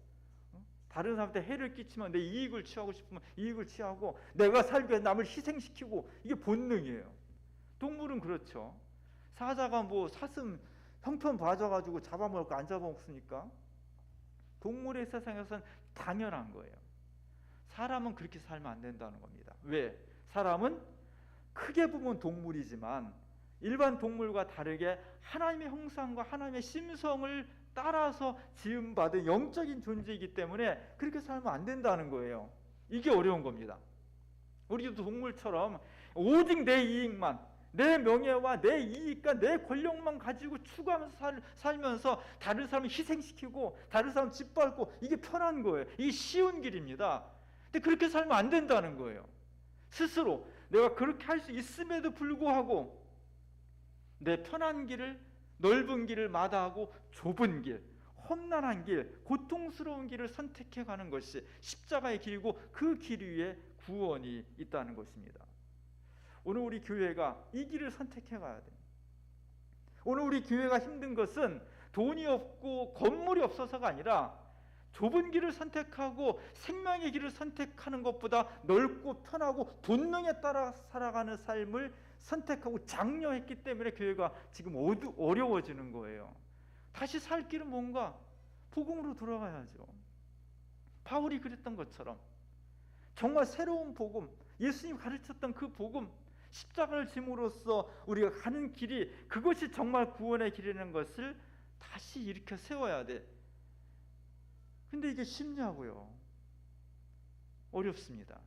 F: 다른 사람한테 해를 끼치면 내 이익을 취하고 싶으면 이익을 취하고, 내가 살기 위해 남을 희생시키고, 이게 본능이에요. 동물은 그렇죠. 사자가 뭐 사슴 형편 봐줘가지고 잡아먹을까 안 잡아먹습니까? 동물의 세상에서는 당연한 거예요. 사람은 그렇게 살면 안 된다는 겁니다. 왜? 사람은 크게 보면 동물이지만 일반 동물과 다르게 하나님의 형상과 하나님의 심성을 따라서 지음받은 영적인 존재이기 때문에 그렇게 살면 안 된다는 거예요. 이게 어려운 겁니다. 우리도 동물처럼 오직 내 이익만, 내 명예와 내 이익과 내 권력만 가지고 추구하면서 살면서 다른 사람을 희생시키고 다른 사람 짓밟고, 이게 편한 거예요. 이게 쉬운 길입니다. 근데 그렇게 살면 안 된다는 거예요. 스스로 내가 그렇게 할 수 있음에도 불구하고 내 편한 길을, 넓은 길을 마다하고 좁은 길, 험난한 길, 고통스러운 길을 선택해 가는 것이 십자가의 길이고 그 길 위에 구원이 있다는 것입니다. 오늘 우리 교회가 이 길을 선택해 가야 돼요. 오늘 우리 교회가 힘든 것은 돈이 없고 건물이 없어서가 아니라 좁은 길을 선택하고 생명의 길을 선택하는 것보다 넓고 편하고 본능에 따라 살아가는 삶을 선택하고 장려했기 때문에 교회가 지금 어려워지는 거예요. 다시 살 길은 뭔가 복음으로 돌아가야죠. 바울이 그랬던 것처럼 정말 새로운 복음, 예수님 가르쳤던 그 복음, 십자가를 짐으로써 우리가 가는 길이, 그것이 정말 구원의 길이라는 것을 다시 일으켜 세워야 돼. 근데 이게 쉽냐고요? 어렵습니다.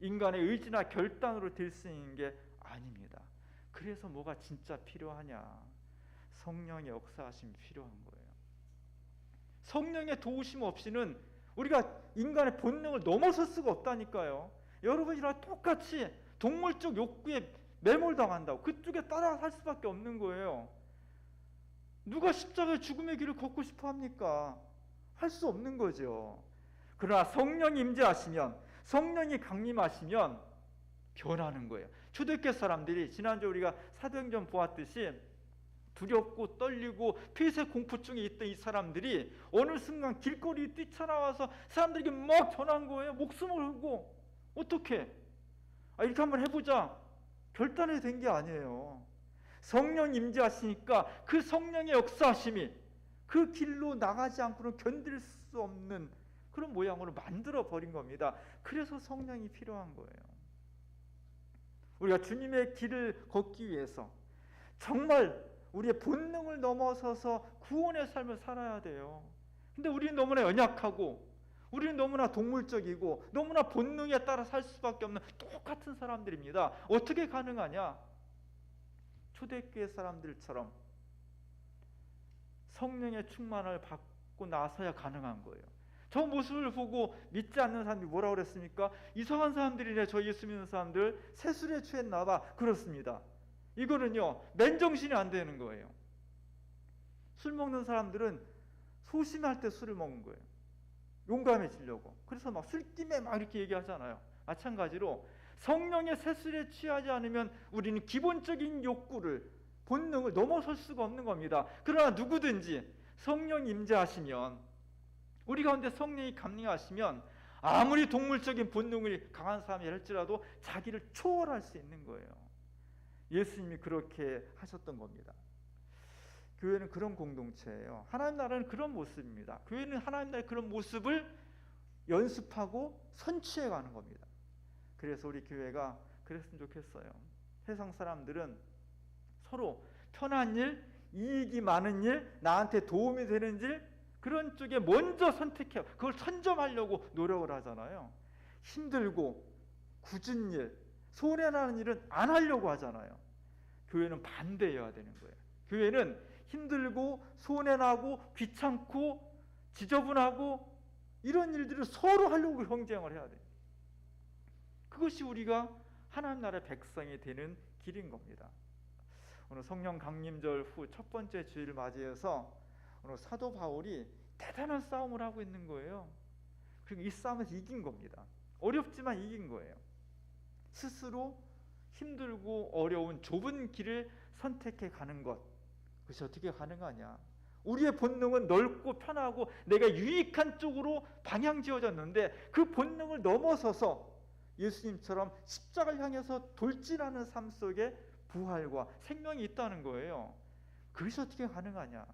F: 인간의 의지나 결단으로 될 수 있는 게 아닙니다. 그래서 뭐가 진짜 필요하냐? 성령의 역사하심이 필요한 거예요. 성령의 도우심 없이는 우리가 인간의 본능을 넘어설 수가 없다니까요. 여러분이랑 똑같이 동물적 욕구에 매몰당한다고 그쪽에 따라 살 수밖에 없는 거예요. 누가 십자가의 죽음의 길을 걷고 싶어 합니까? 할 수 없는 거죠. 그러나 성령이 임재하시면, 성령이 강림하시면 변하는 거예요. 초대교회 사람들이 지난주 우리가 사도행전 보았듯이 두렵고 떨리고 폐쇄 공포증에 있던 이 사람들이 어느 순간 길거리에 뛰쳐나와서 사람들에게 막 전한 거예요. 목숨을 걸고. 어떻게? 이렇게 한번 해보자. 결단이 된 게 아니에요. 성령 임재하시니까 그 성령의 역사하심이 그 길로 나가지 않고는 견딜 수 없는 그런 모양으로 만들어 버린 겁니다. 그래서 성령이 필요한 거예요. 우리가 주님의 길을 걷기 위해서 정말 우리의 본능을 넘어서서 구원의 삶을 살아야 돼요. 근데 우리는 너무나 연약하고 우리는 너무나 동물적이고 너무나 본능에 따라 살 수밖에 없는 똑같은 사람들입니다. 어떻게 가능하냐? 초대교회 사람들처럼 성령의 충만을 받고 나서야 가능한 거예요. 저 모습을 보고 믿지 않는 사람들이 뭐라고 그랬습니까? 이상한 사람들이네, 저 예수 믿는 사람들. 세술에 취했나 봐. 그렇습니다. 이거는요, 맨정신이 안 되는 거예요. 술 먹는 사람들은 소심할 때 술을 먹는 거예요. 용감해지려고. 그래서 막 술김에 막 이렇게 얘기하잖아요. 마찬가지로 성령의 세술에 취하지 않으면 우리는 기본적인 욕구를, 본능을 넘어설 수가 없는 겁니다. 그러나 누구든지 성령 임재하시면, 우리 가운데 성령이 감리하시면 아무리 동물적인 본능이 강한 사람이 할지라도 자기를 초월할 수 있는 거예요. 예수님이 그렇게 하셨던 겁니다. 교회는 그런 공동체예요. 하나님 나라는 그런 모습입니다. 교회는 하나님 나라의 그런 모습을 연습하고 선취해 가는 겁니다. 그래서 우리 교회가 그랬으면 좋겠어요. 세상 사람들은 서로 편한 일, 이익이 많은 일, 나한테 도움이 되는 일, 그런 쪽에 먼저 선택해, 그걸 선점하려고 노력을 하잖아요. 힘들고 굳은 일, 손해나는 일은 안 하려고 하잖아요. 교회는 반대해야 되는 거예요. 교회는 힘들고 손해나고 귀찮고 지저분하고 이런 일들을 서로 하려고 경쟁을 해야 돼요. 그것이 우리가 하나님 나라의 백성이 되는 길인 겁니다. 오늘 성령 강림절 후 첫 번째 주일을 맞이해서 오늘 사도 바울이 대단한 싸움을 하고 있는 거예요. 그리고 이 싸움에서 이긴 겁니다. 어렵지만 이긴 거예요. 스스로 힘들고 어려운 좁은 길을 선택해 가는 것, 그것이 어떻게 가능하냐? 우리의 본능은 넓고 편하고 내가 유익한 쪽으로 방향 지어졌는데 그 본능을 넘어서서 예수님처럼 십자가를 향해서 돌진하는 삶 속에 부활과 생명이 있다는 거예요. 그것이 어떻게 가능하냐?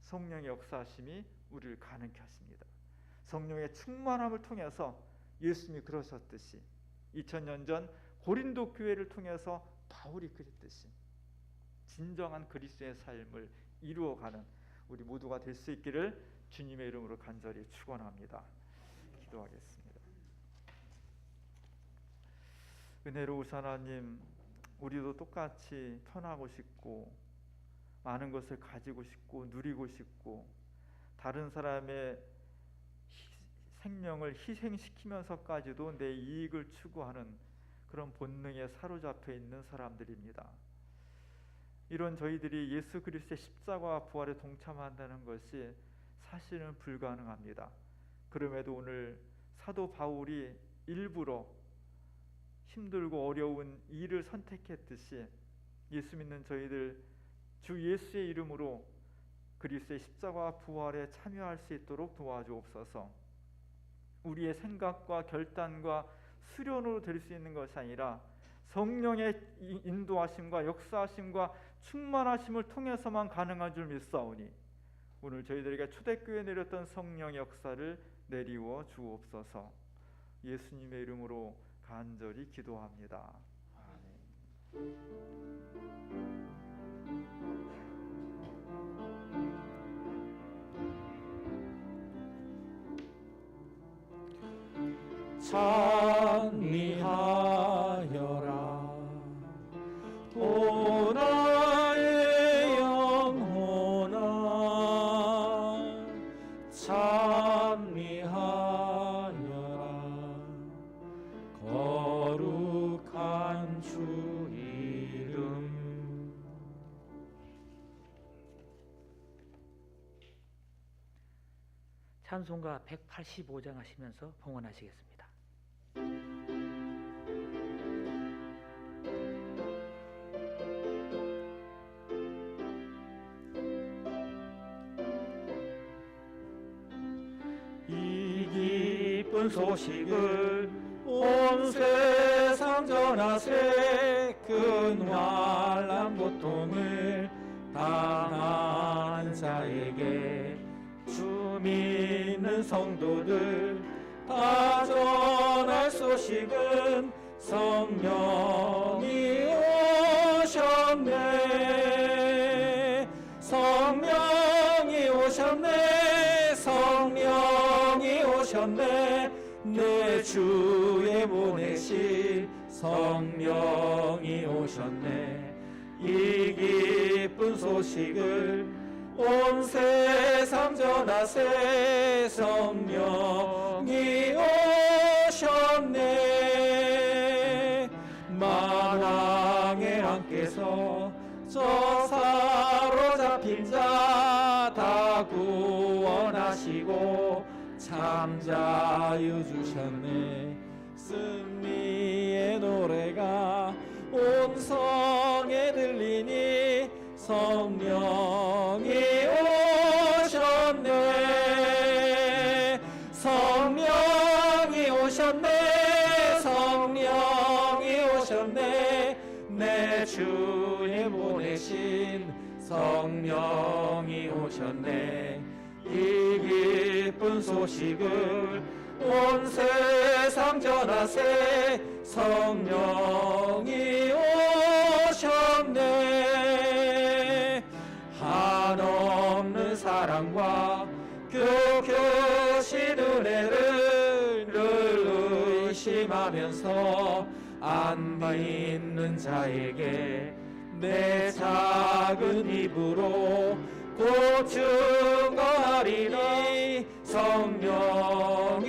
F: 성령의 역사하심이 우리를 가능케 하십니다. 성령의 충만함을 통해서 예수님이 그러셨듯이 2000년 전 고린도 교회를 통해서 바울이 그랬듯이 진정한 그리스도의 삶을 이루어가는 우리 모두가 될 수 있기를 주님의 이름으로 간절히 축원합니다. 기도하겠습니다. 은혜로우신 하나님, 우리도 똑같이 편하고 싶고 많은 것을 가지고 싶고 누리고 싶고 다른 사람의 생명을 희생시키면서까지도 내 이익을 추구하는 그런 본능에 사로잡혀 있는 사람들입니다. 이런 저희들이 예수 그리스도의 십자가와 부활에 동참한다는 것이 사실은 불가능합니다. 그럼에도 오늘 사도 바울이 일부러 힘들고 어려운 일을 선택했듯이 예수 믿는 저희들 주 예수의 이름으로 그리스도의 십자가와 부활에 참여할 수 있도록 도와주옵소서. 우리의 생각과 결단과 수련으로 될 수 있는 것이 아니라 성령의 인도하심과 역사하심과 충만하심을 통해서만 가능한 줄 믿사오니 오늘 저희들에게 초대교회에 내렸던 성령의 역사를 내리워 주옵소서. 예수님의 이름으로 간절히 기도합니다. 아멘.
A: 찬미하여라 오 나의 영혼아 찬미하여라 거룩한 주 이름.
B: 찬송가 185장 하시면서 봉헌하시겠습니다.
A: 이 기쁜 소식을 온 세상 전하세. 큰 환난 고통을 당한 자에게 주 믿는 성도들 다 전할 소식은 성령이 오셨네. 성령이 오셨네. 성령이 오셨네. 내 주에 보내신 성령이 오셨네. 이 기쁜 소식을 온 세상 전하세. 성령이 오셨네. 만왕의 왕께서 저 사로잡힌 자 다 구원하시고 참 자유 주셨네. 승리의 노래가 온 성에 들리니 성령이 오셨네. 성령이 오셨네. 성령이 오셨네. 내 주에 보내신 성령이 오셨네. 이 기쁜 소식을 온 세상 전하세. 성령이 오셨네. 한없는 사랑과 교교신 은혜를 늘 의심하면서 안 믿는 자에게 내 작은 입으로 곧 증거하리니 성령이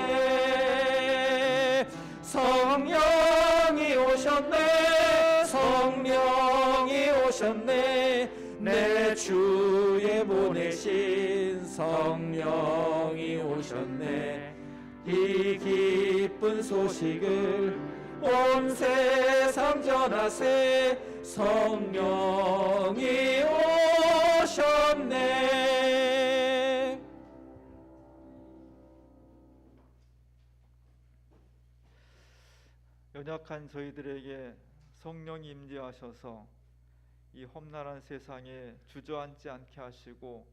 A: 오셨네. 성령이 오셨네. 성령이 오셨네. 내 주에 보내신 성령이 오셨네. 이 기쁜 소식을 온 세상 전하세. 성령이 오셨네.
F: 연약한 저희들에게 성령이 임재하셔서 이 험난한 세상에 주저앉지 않게 하시고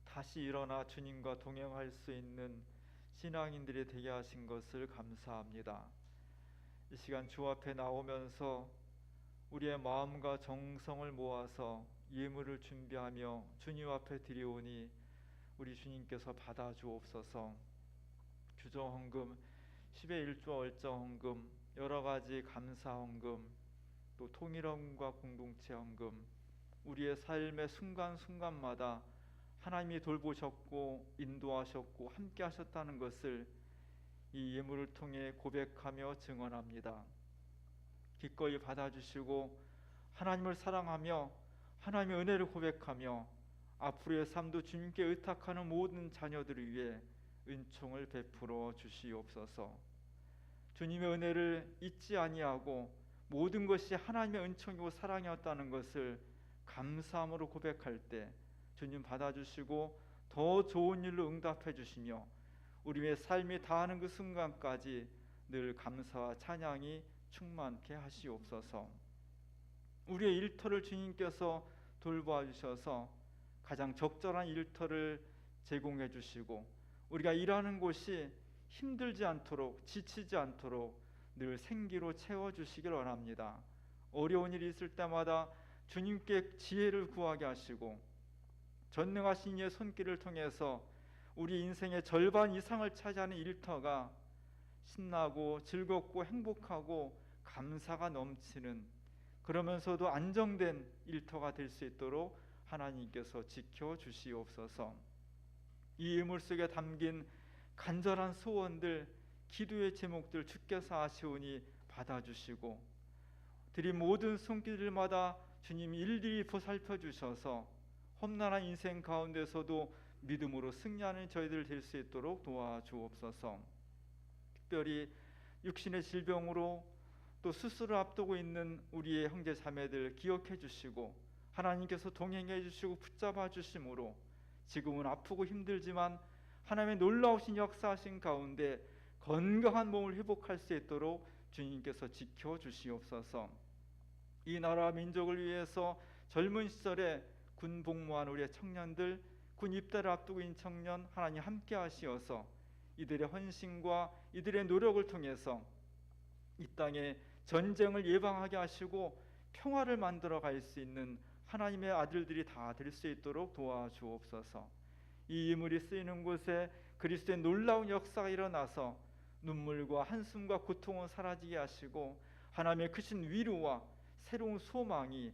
F: 다시 일어나 주님과 동행할 수 있는 신앙인들이 되게 하신 것을 감사합니다. 이 시간 주 앞에 나오면서 우리의 마음과 정성을 모아서 예물을 준비하며 주님 앞에 드리오니 우리 주님께서 받아주옵소서. 주정헌금, 10의 1조 얼정헌금, 여러 가지 감사헌금, 또 통일헌금과 공동체 헌금, 우리의 삶의 순간순간마다 하나님이 돌보셨고 인도하셨고 함께 하셨다는 것을 이 예물을 통해 고백하며 증언합니다. 기꺼이 받아주시고 하나님을 사랑하며 하나님의 은혜를 고백하며 앞으로의 삶도 주님께 의탁하는 모든 자녀들을 위해 은총을 베풀어 주시옵소서. 주님의 은혜를 잊지 아니하고 모든 것이 하나님의 은총이고 사랑이었다는 것을 감사함으로 고백할 때 주님 받아주시고 더 좋은 일로 응답해 주시며 우리의 삶이 다하는 그 순간까지 늘 감사와 찬양이 충만케 하시옵소서. 우리의 일터를 주님께서 돌보아 주셔서 가장 적절한 일터를 제공해 주시고 우리가 일하는 곳이 힘들지 않도록 지치지 않도록 늘 생기로 채워주시길 원합니다. 어려운 일이 있을 때마다 주님께 지혜를 구하게 하시고 전능하신 이의 손길을 통해서 우리 인생의 절반 이상을 차지하는 일터가 신나고 즐겁고 행복하고 감사가 넘치는, 그러면서도 안정된 일터가 될 수 있도록 하나님께서 지켜주시옵소서. 이 예물 속에 담긴 간절한 소원들, 기도의 제목들 주께서 아시오니 받아주시고 드린 모든 손길들마다 주님이 일일이 보살펴 주셔서 험난한 인생 가운데서도 믿음으로 승리하는 저희들 될 수 있도록 도와주옵소서. 특별히 육신의 질병으로 또 수술을 앞두고 있는 우리의 형제 자매들 기억해 주시고 하나님께서 동행해 주시고 붙잡아 주심으로 지금은 아프고 힘들지만 하나님의 놀라우신 역사하신 가운데 건강한 몸을 회복할 수 있도록 주님께서 지켜주시옵소서. 이 나라 민족을 위해서 젊은 시절에 군 복무한 우리의 청년들, 군 입대를 앞두고 있는 청년 하나님 함께 하시어서 이들의 헌신과 이들의 노력을 통해서 이 땅에 전쟁을 예방하게 하시고 평화를 만들어 갈 수 있는 하나님의 아들들이 다 될 수 있도록 도와주옵소서. 이 예물이 쓰이는 곳에 그리스도의 놀라운 역사가 일어나서 눈물과 한숨과 고통은 사라지게 하시고 하나님의 크신 위로와 새로운 소망이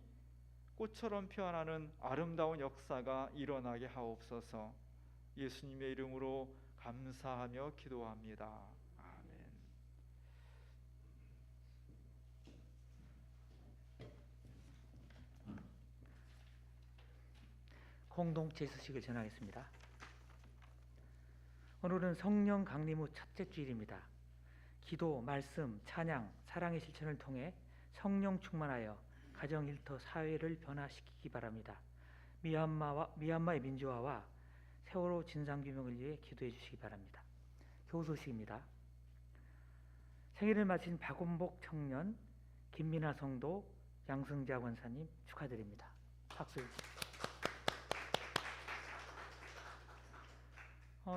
F: 꽃처럼 피어나는 아름다운 역사가 일어나게 하옵소서. 예수님의 이름으로 감사하며 기도합니다. 아멘.
B: 공동체 소식을 전하겠습니다. 오늘은 성령 강림 후 첫째 주일입니다. 기도, 말씀, 찬양, 사랑의 실천을 통해 성령 충만하여 가정, 일터, 사회를 변화시키기 바랍니다. 미얀마의 민주화와 세월호 진상규명을 위해 기도해 주시기 바랍니다. 교우 소식입니다. 생일을 마친 박원복 청년, 김민아 성도, 양승자 권사님 축하드립니다. 박수 주십시오.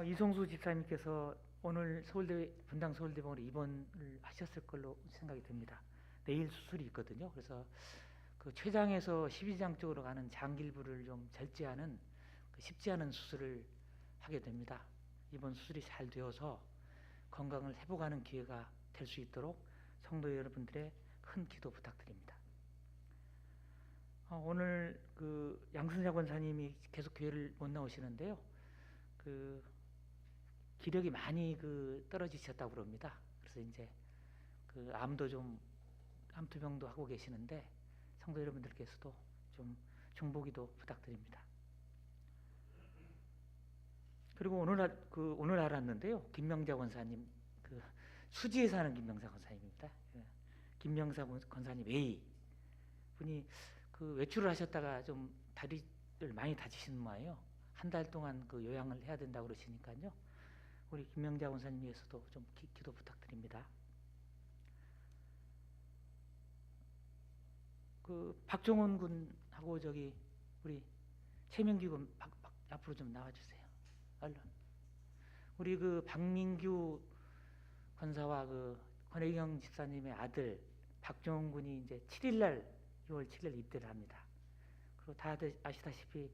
B: 이송수 집사님께서 오늘 분당 서울대병원에 입원을 하셨을 걸로 생각이 듭니다. 내일 수술이 있거든요. 그래서 그 췌장에서 12장 쪽으로 가는 장길부를 좀 절제하는 쉽지 않은 수술을 하게 됩니다. 이번 수술이 잘 되어서 건강을 회복하는 기회가 될 수 있도록 성도 여러분들의 큰 기도 부탁드립니다. 오늘 그 양승자 권사님이 계속 교회를 못 나오시는데요. 그 기력이 많이 떨어지셨다고 그럽니다. 그래서 이제 암도 좀 암투병도 하고 계시는데 성도 여러분들께서도 좀 중보기도 부탁드립니다. 그리고 오늘 알았는데요. 김명자 권사님 수지에 사는 김명자 권사님입니다. 김명자 권사님 외이 분이 외출을 하셨다가 좀 다리를 많이 다치신 모양이에요. 한 달 동안 요양을 해야 된다고 그러시니까요. 우리 김명자 권사님 위해서도 좀 기도 부탁드립니다. 박종원 군하고 우리 최명기 군 앞으로 좀 나와주세요. 얼른. 우리 그 박민규 권사와 그 권혜경 집사님의 아들 박종훈 군이 이제 7일 날 6월 7일 입대를 합니다. 그리고 다들 아시다시피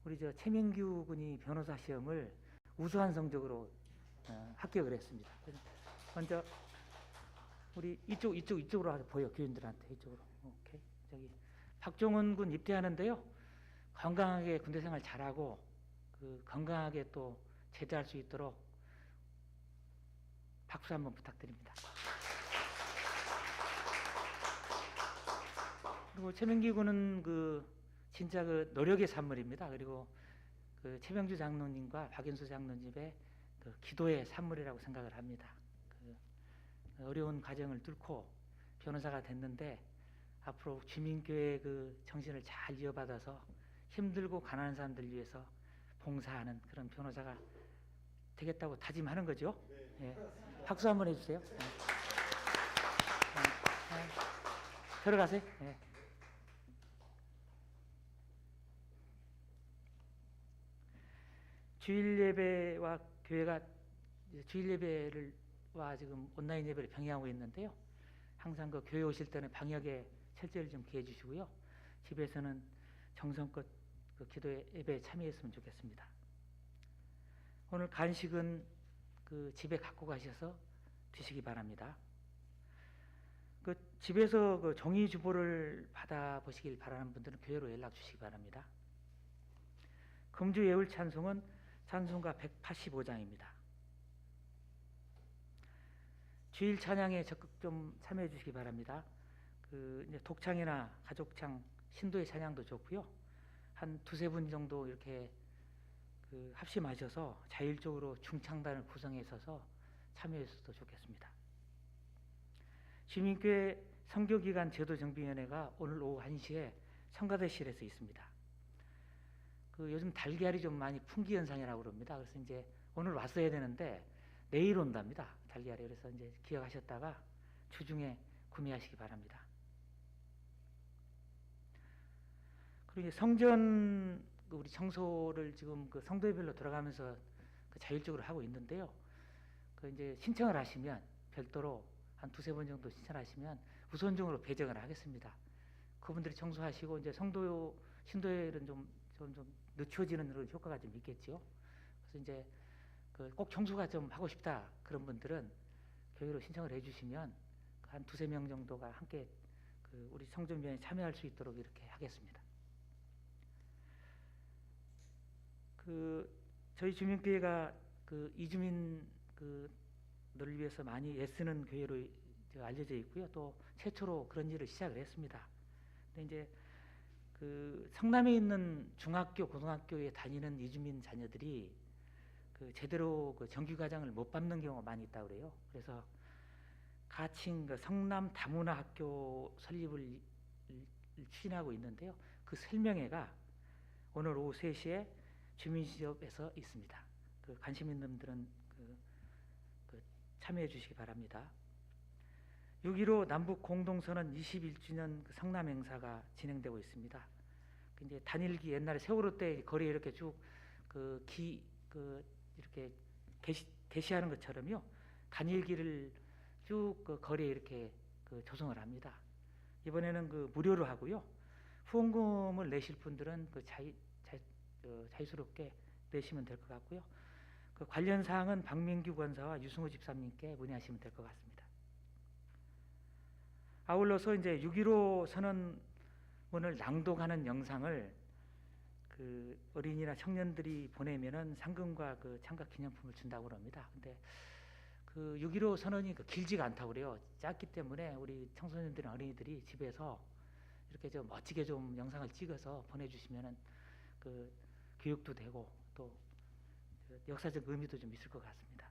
B: 우리 저 최민규 군이 변호사 시험을 우수한 성적으로 합격을 했습니다. 그래서 먼저 우리 이쪽으로 와서 보여, 교인들한테 이쪽으로. 오케이. 저기 박종훈 군 입대하는데요. 건강하게 군대 생활 잘하고 그 건강하게 또 제대할 수 있도록 박수 한번 부탁드립니다. 그리고 최명기 군은 그 진짜 그 노력의 산물입니다. 그리고 그 최명주 장로님과 박연수 장로님의 그 기도의 산물이라고 생각을 합니다. 그 어려운 과정을 뚫고 변호사가 됐는데 앞으로 주민교회 그 정신을 잘 이어받아서 힘들고 가난한 사람들 위해서 봉사하는 그런 변호사가 되겠다고 다짐하는 거죠. 예. 박수 한번 해주세요. 들어가세요. 예. 주일 예배와 교회가 주일 예배를와 지금 온라인 예배를 병행하고 있는데요. 항상 그 교회 오실 때는 방역에 철저히 좀 기해 주시고요. 집에서는 정성껏 그 기도 예배에 참여했으면 좋겠습니다. 오늘 간식은 그 집에 갖고 가셔서 드시기 바랍니다. 그 집에서 그 종이 주보를 받아 보시길 바라는 분들은 교회로 연락 주시기 바랍니다. 금주 예울 찬송은 찬송가 185장입니다. 주일 찬양에 적극 좀 참여해 주시기 바랍니다. 그 이제 독창이나 가족창, 신도의 찬양도 좋고요. 한 두세 분 정도 이렇게 그 합심하셔서 자율적으로 중창단을 구성해 있어서 참여했어도 좋겠습니다. 주민교회 선교기간 제도정비위원회가 오늘 오후 1시에 성가대실에서 있습니다. 그 요즘 달걀이 좀 많이 품귀 현상이라고 그럽니다. 그래서 이제 오늘 왔어야 되는데 내일 온답니다. 달걀이. 그래서 이제 기억하셨다가 주중에 구매하시기 바랍니다. 그리고 이제 성전 우리 청소를 지금 그 성도별로 들어가면서 그 자율적으로 하고 있는데요. 그 이제 신청을 하시면 별도로 한 두세 번 정도 신청하시면 우선적으로 배정을 하겠습니다. 그분들이 청소하시고 이제 신도엘은 좀 늦춰지는 그런 효과가 좀 있겠죠. 그래서 이제 그 꼭 청소가 좀 하고 싶다 그런 분들은 교회로 신청을 해주시면 한 두세 명 정도가 함께 그 우리 성전면에 참여할 수 있도록 이렇게 하겠습니다. 그 저희 주민교회가 그 이주민 그들을 위해서 많이 애쓰는 교회로 알려져 있고요. 또 최초로 그런 일을 시작을 했습니다. 근데 이제 그 성남에 있는 중학교, 고등학교에 다니는 이주민 자녀들이 그 제대로 그 정규 과정을 못 밟는 경우가 많이 있다고 그래요. 그래서 가칭 그 성남 다문화 학교 설립을 추진하고 있는데요. 그 설명회가 오늘 오후 3시에 주민시업에서 있습니다. 그 관심 있는 분들은 그 참여해 주시기 바랍니다. 6.15 남북 공동선언 21주년 그 성남 행사가 진행되고 있습니다. 이제 단일기 옛날에 세월호 때 거리에 이렇게 쭉 이렇게 게시하는 것처럼요. 단일기를 쭉 그 거리에 이렇게 그 조성을 합니다. 이번에는 그 무료로 하고요. 후원금을 내실 분들은 그 자유스럽게 내시면 될 것 같고요. 그 관련 사항은 박민규 권사와 유승호 집사님께 문의하시면 될 것 같습니다. 아울러서 이제 6.15 선언문을 낭독하는 영상을 그 어린이나 청년들이 보내면은 상금과 그 참가 기념품을 준다고 합니다. 근데 그 6.15 선언이 그 길지가 않다고 그래요. 짧기 때문에 우리 청소년들이나 어린이들이 집에서 이렇게 좀 멋지게 좀 영상을 찍어서 보내주시면은 그 교육도 되고 또 역사적 의미도 좀 있을 것 같습니다.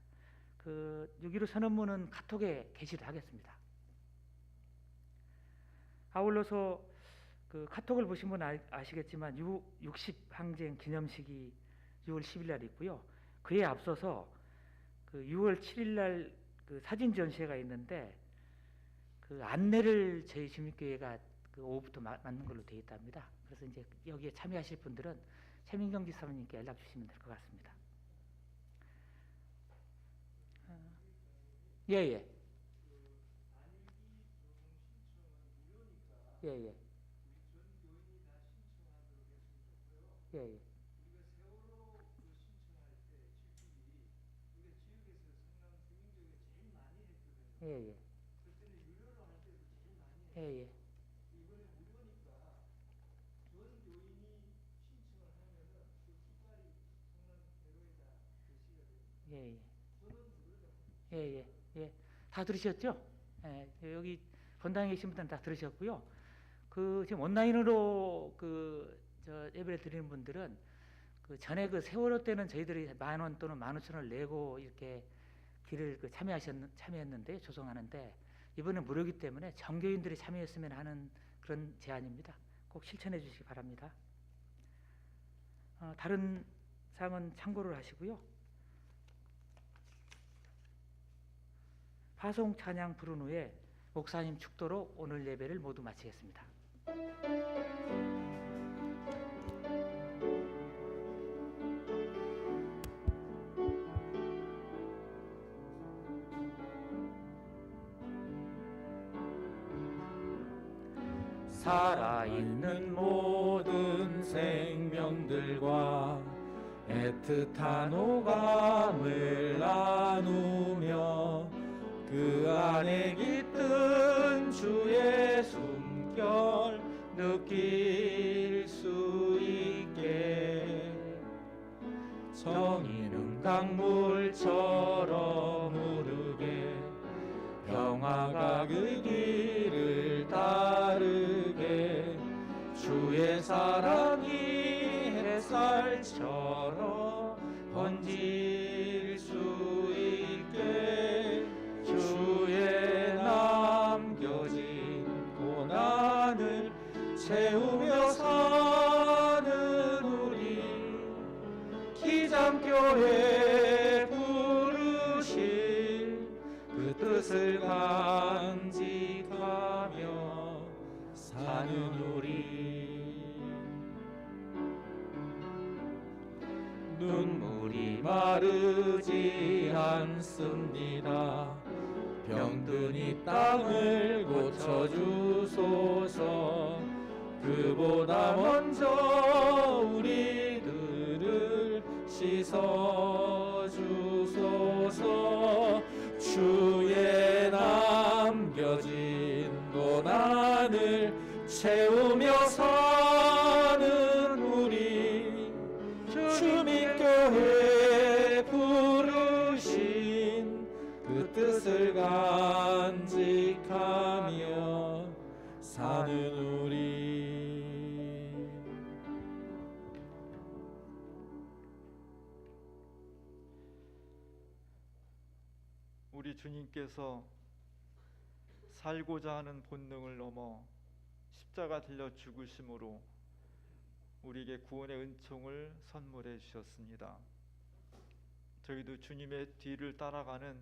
B: 그 6.15 선언문은 카톡에 게시를 하겠습니다. 아울러서 그 카톡을 보신 분 아시겠지만 60항쟁 기념식이 6월 10일 날 있고요. 그에 앞서서 그 6월 7일 날 그 사진 전시회가 있는데 그 안내를 저희 주민교회가 그 오후부터 맞는 걸로 되어 있답니다. 그래서 이제 여기에 참여하실 분들은 최민경 지사님께 연락 주시면 될 것 같습니다. 예예. 예예. 예예. 예예. 예예. 예예. 예예. 예. 다 들으셨죠? 예. 여기 본당에 계신 분들은 다 들으셨고요. 그 지금 온라인으로 예배를 드리는 분들은 그 전에 그 세월호 때는 저희들이 10,000원 또는 15,000원을 내고 이렇게 길을 참여했는데 조성하는데 이번에 무료이기 때문에 정교인들이 참여했으면 하는 그런 제안입니다. 꼭 실천해 주시기 바랍니다. 다른 사항은 참고를 하시고요. 파송 찬양 부른 후에 목사님 축도로 오늘 예배를 모두 마치겠습니다.
A: 살아있는 모든 생명들과 애틋한 호감을 나누며 그 안에 깃든 주의 숨결 느낄 수 있게 정의는 강물처럼 흐르게 평화가 그 길을 따르게 주의 사랑이 햇살처럼 번질 수 있게 주의 남겨진 고난을 채우며 사는 우리 기장교회 부르실 그 뜻을 간직하며 사는 우리 눈물이 마르지 않습니다. 병든 이 땅을 고쳐주소서. 그보다 먼저 우리들을 씻어주소서. 주의 남겨진 고난을 채우며 사는 우리 주민교회 부르신 그 뜻을 간직하며 사는 우리.
F: 우리 주님께서 살고자 하는 본능을 넘어 십자가 들려 죽으심으로 우리에게 구원의 은총을 선물해 주셨습니다. 저희도 주님의 뒤를 따라가는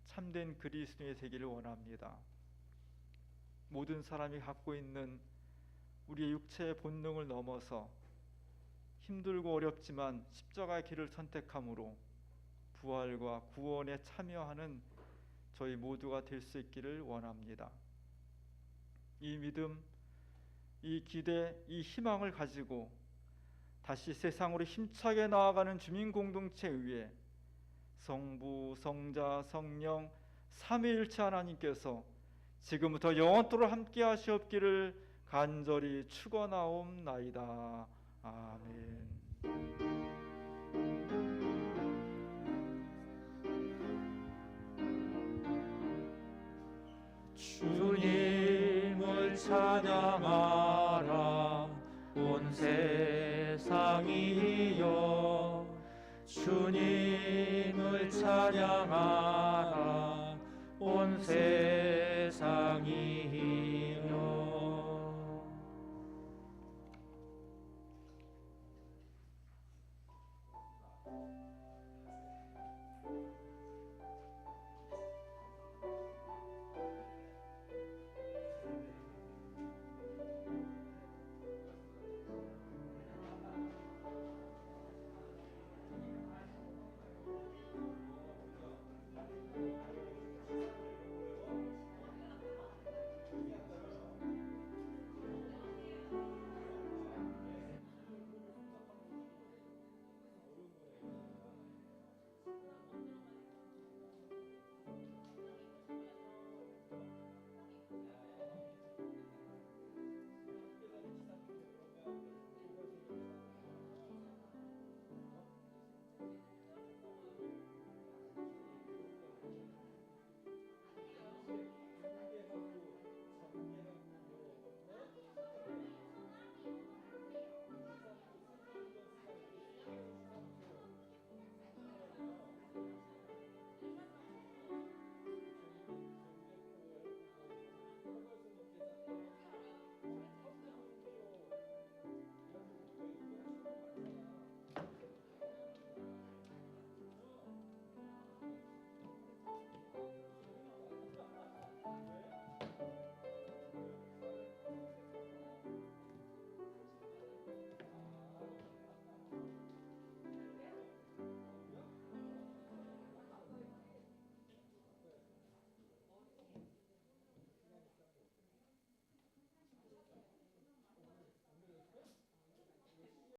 F: 참된 그리스도인이 되기를 원합니다. 모든 사람이 갖고 있는 우리의 육체의 본능을 넘어서 힘들고 어렵지만 십자가의 길을 선택함으로 부활과 구원에 참여하는 저희 모두가 될 수 있기를 원합니다. 이 믿음, 이 기대, 이 희망을 가지고 다시 세상으로 힘차게 나아가는 주민 공동체 위에 성부, 성자, 성령 삼위일체 하나님께서 지금부터 영원토록 함께 하시옵기를 간절히 축원하옵나이다. 아멘.
A: 주님을 찬양하라 온 세상이여. 주님을 찬양하라 온 세상이여.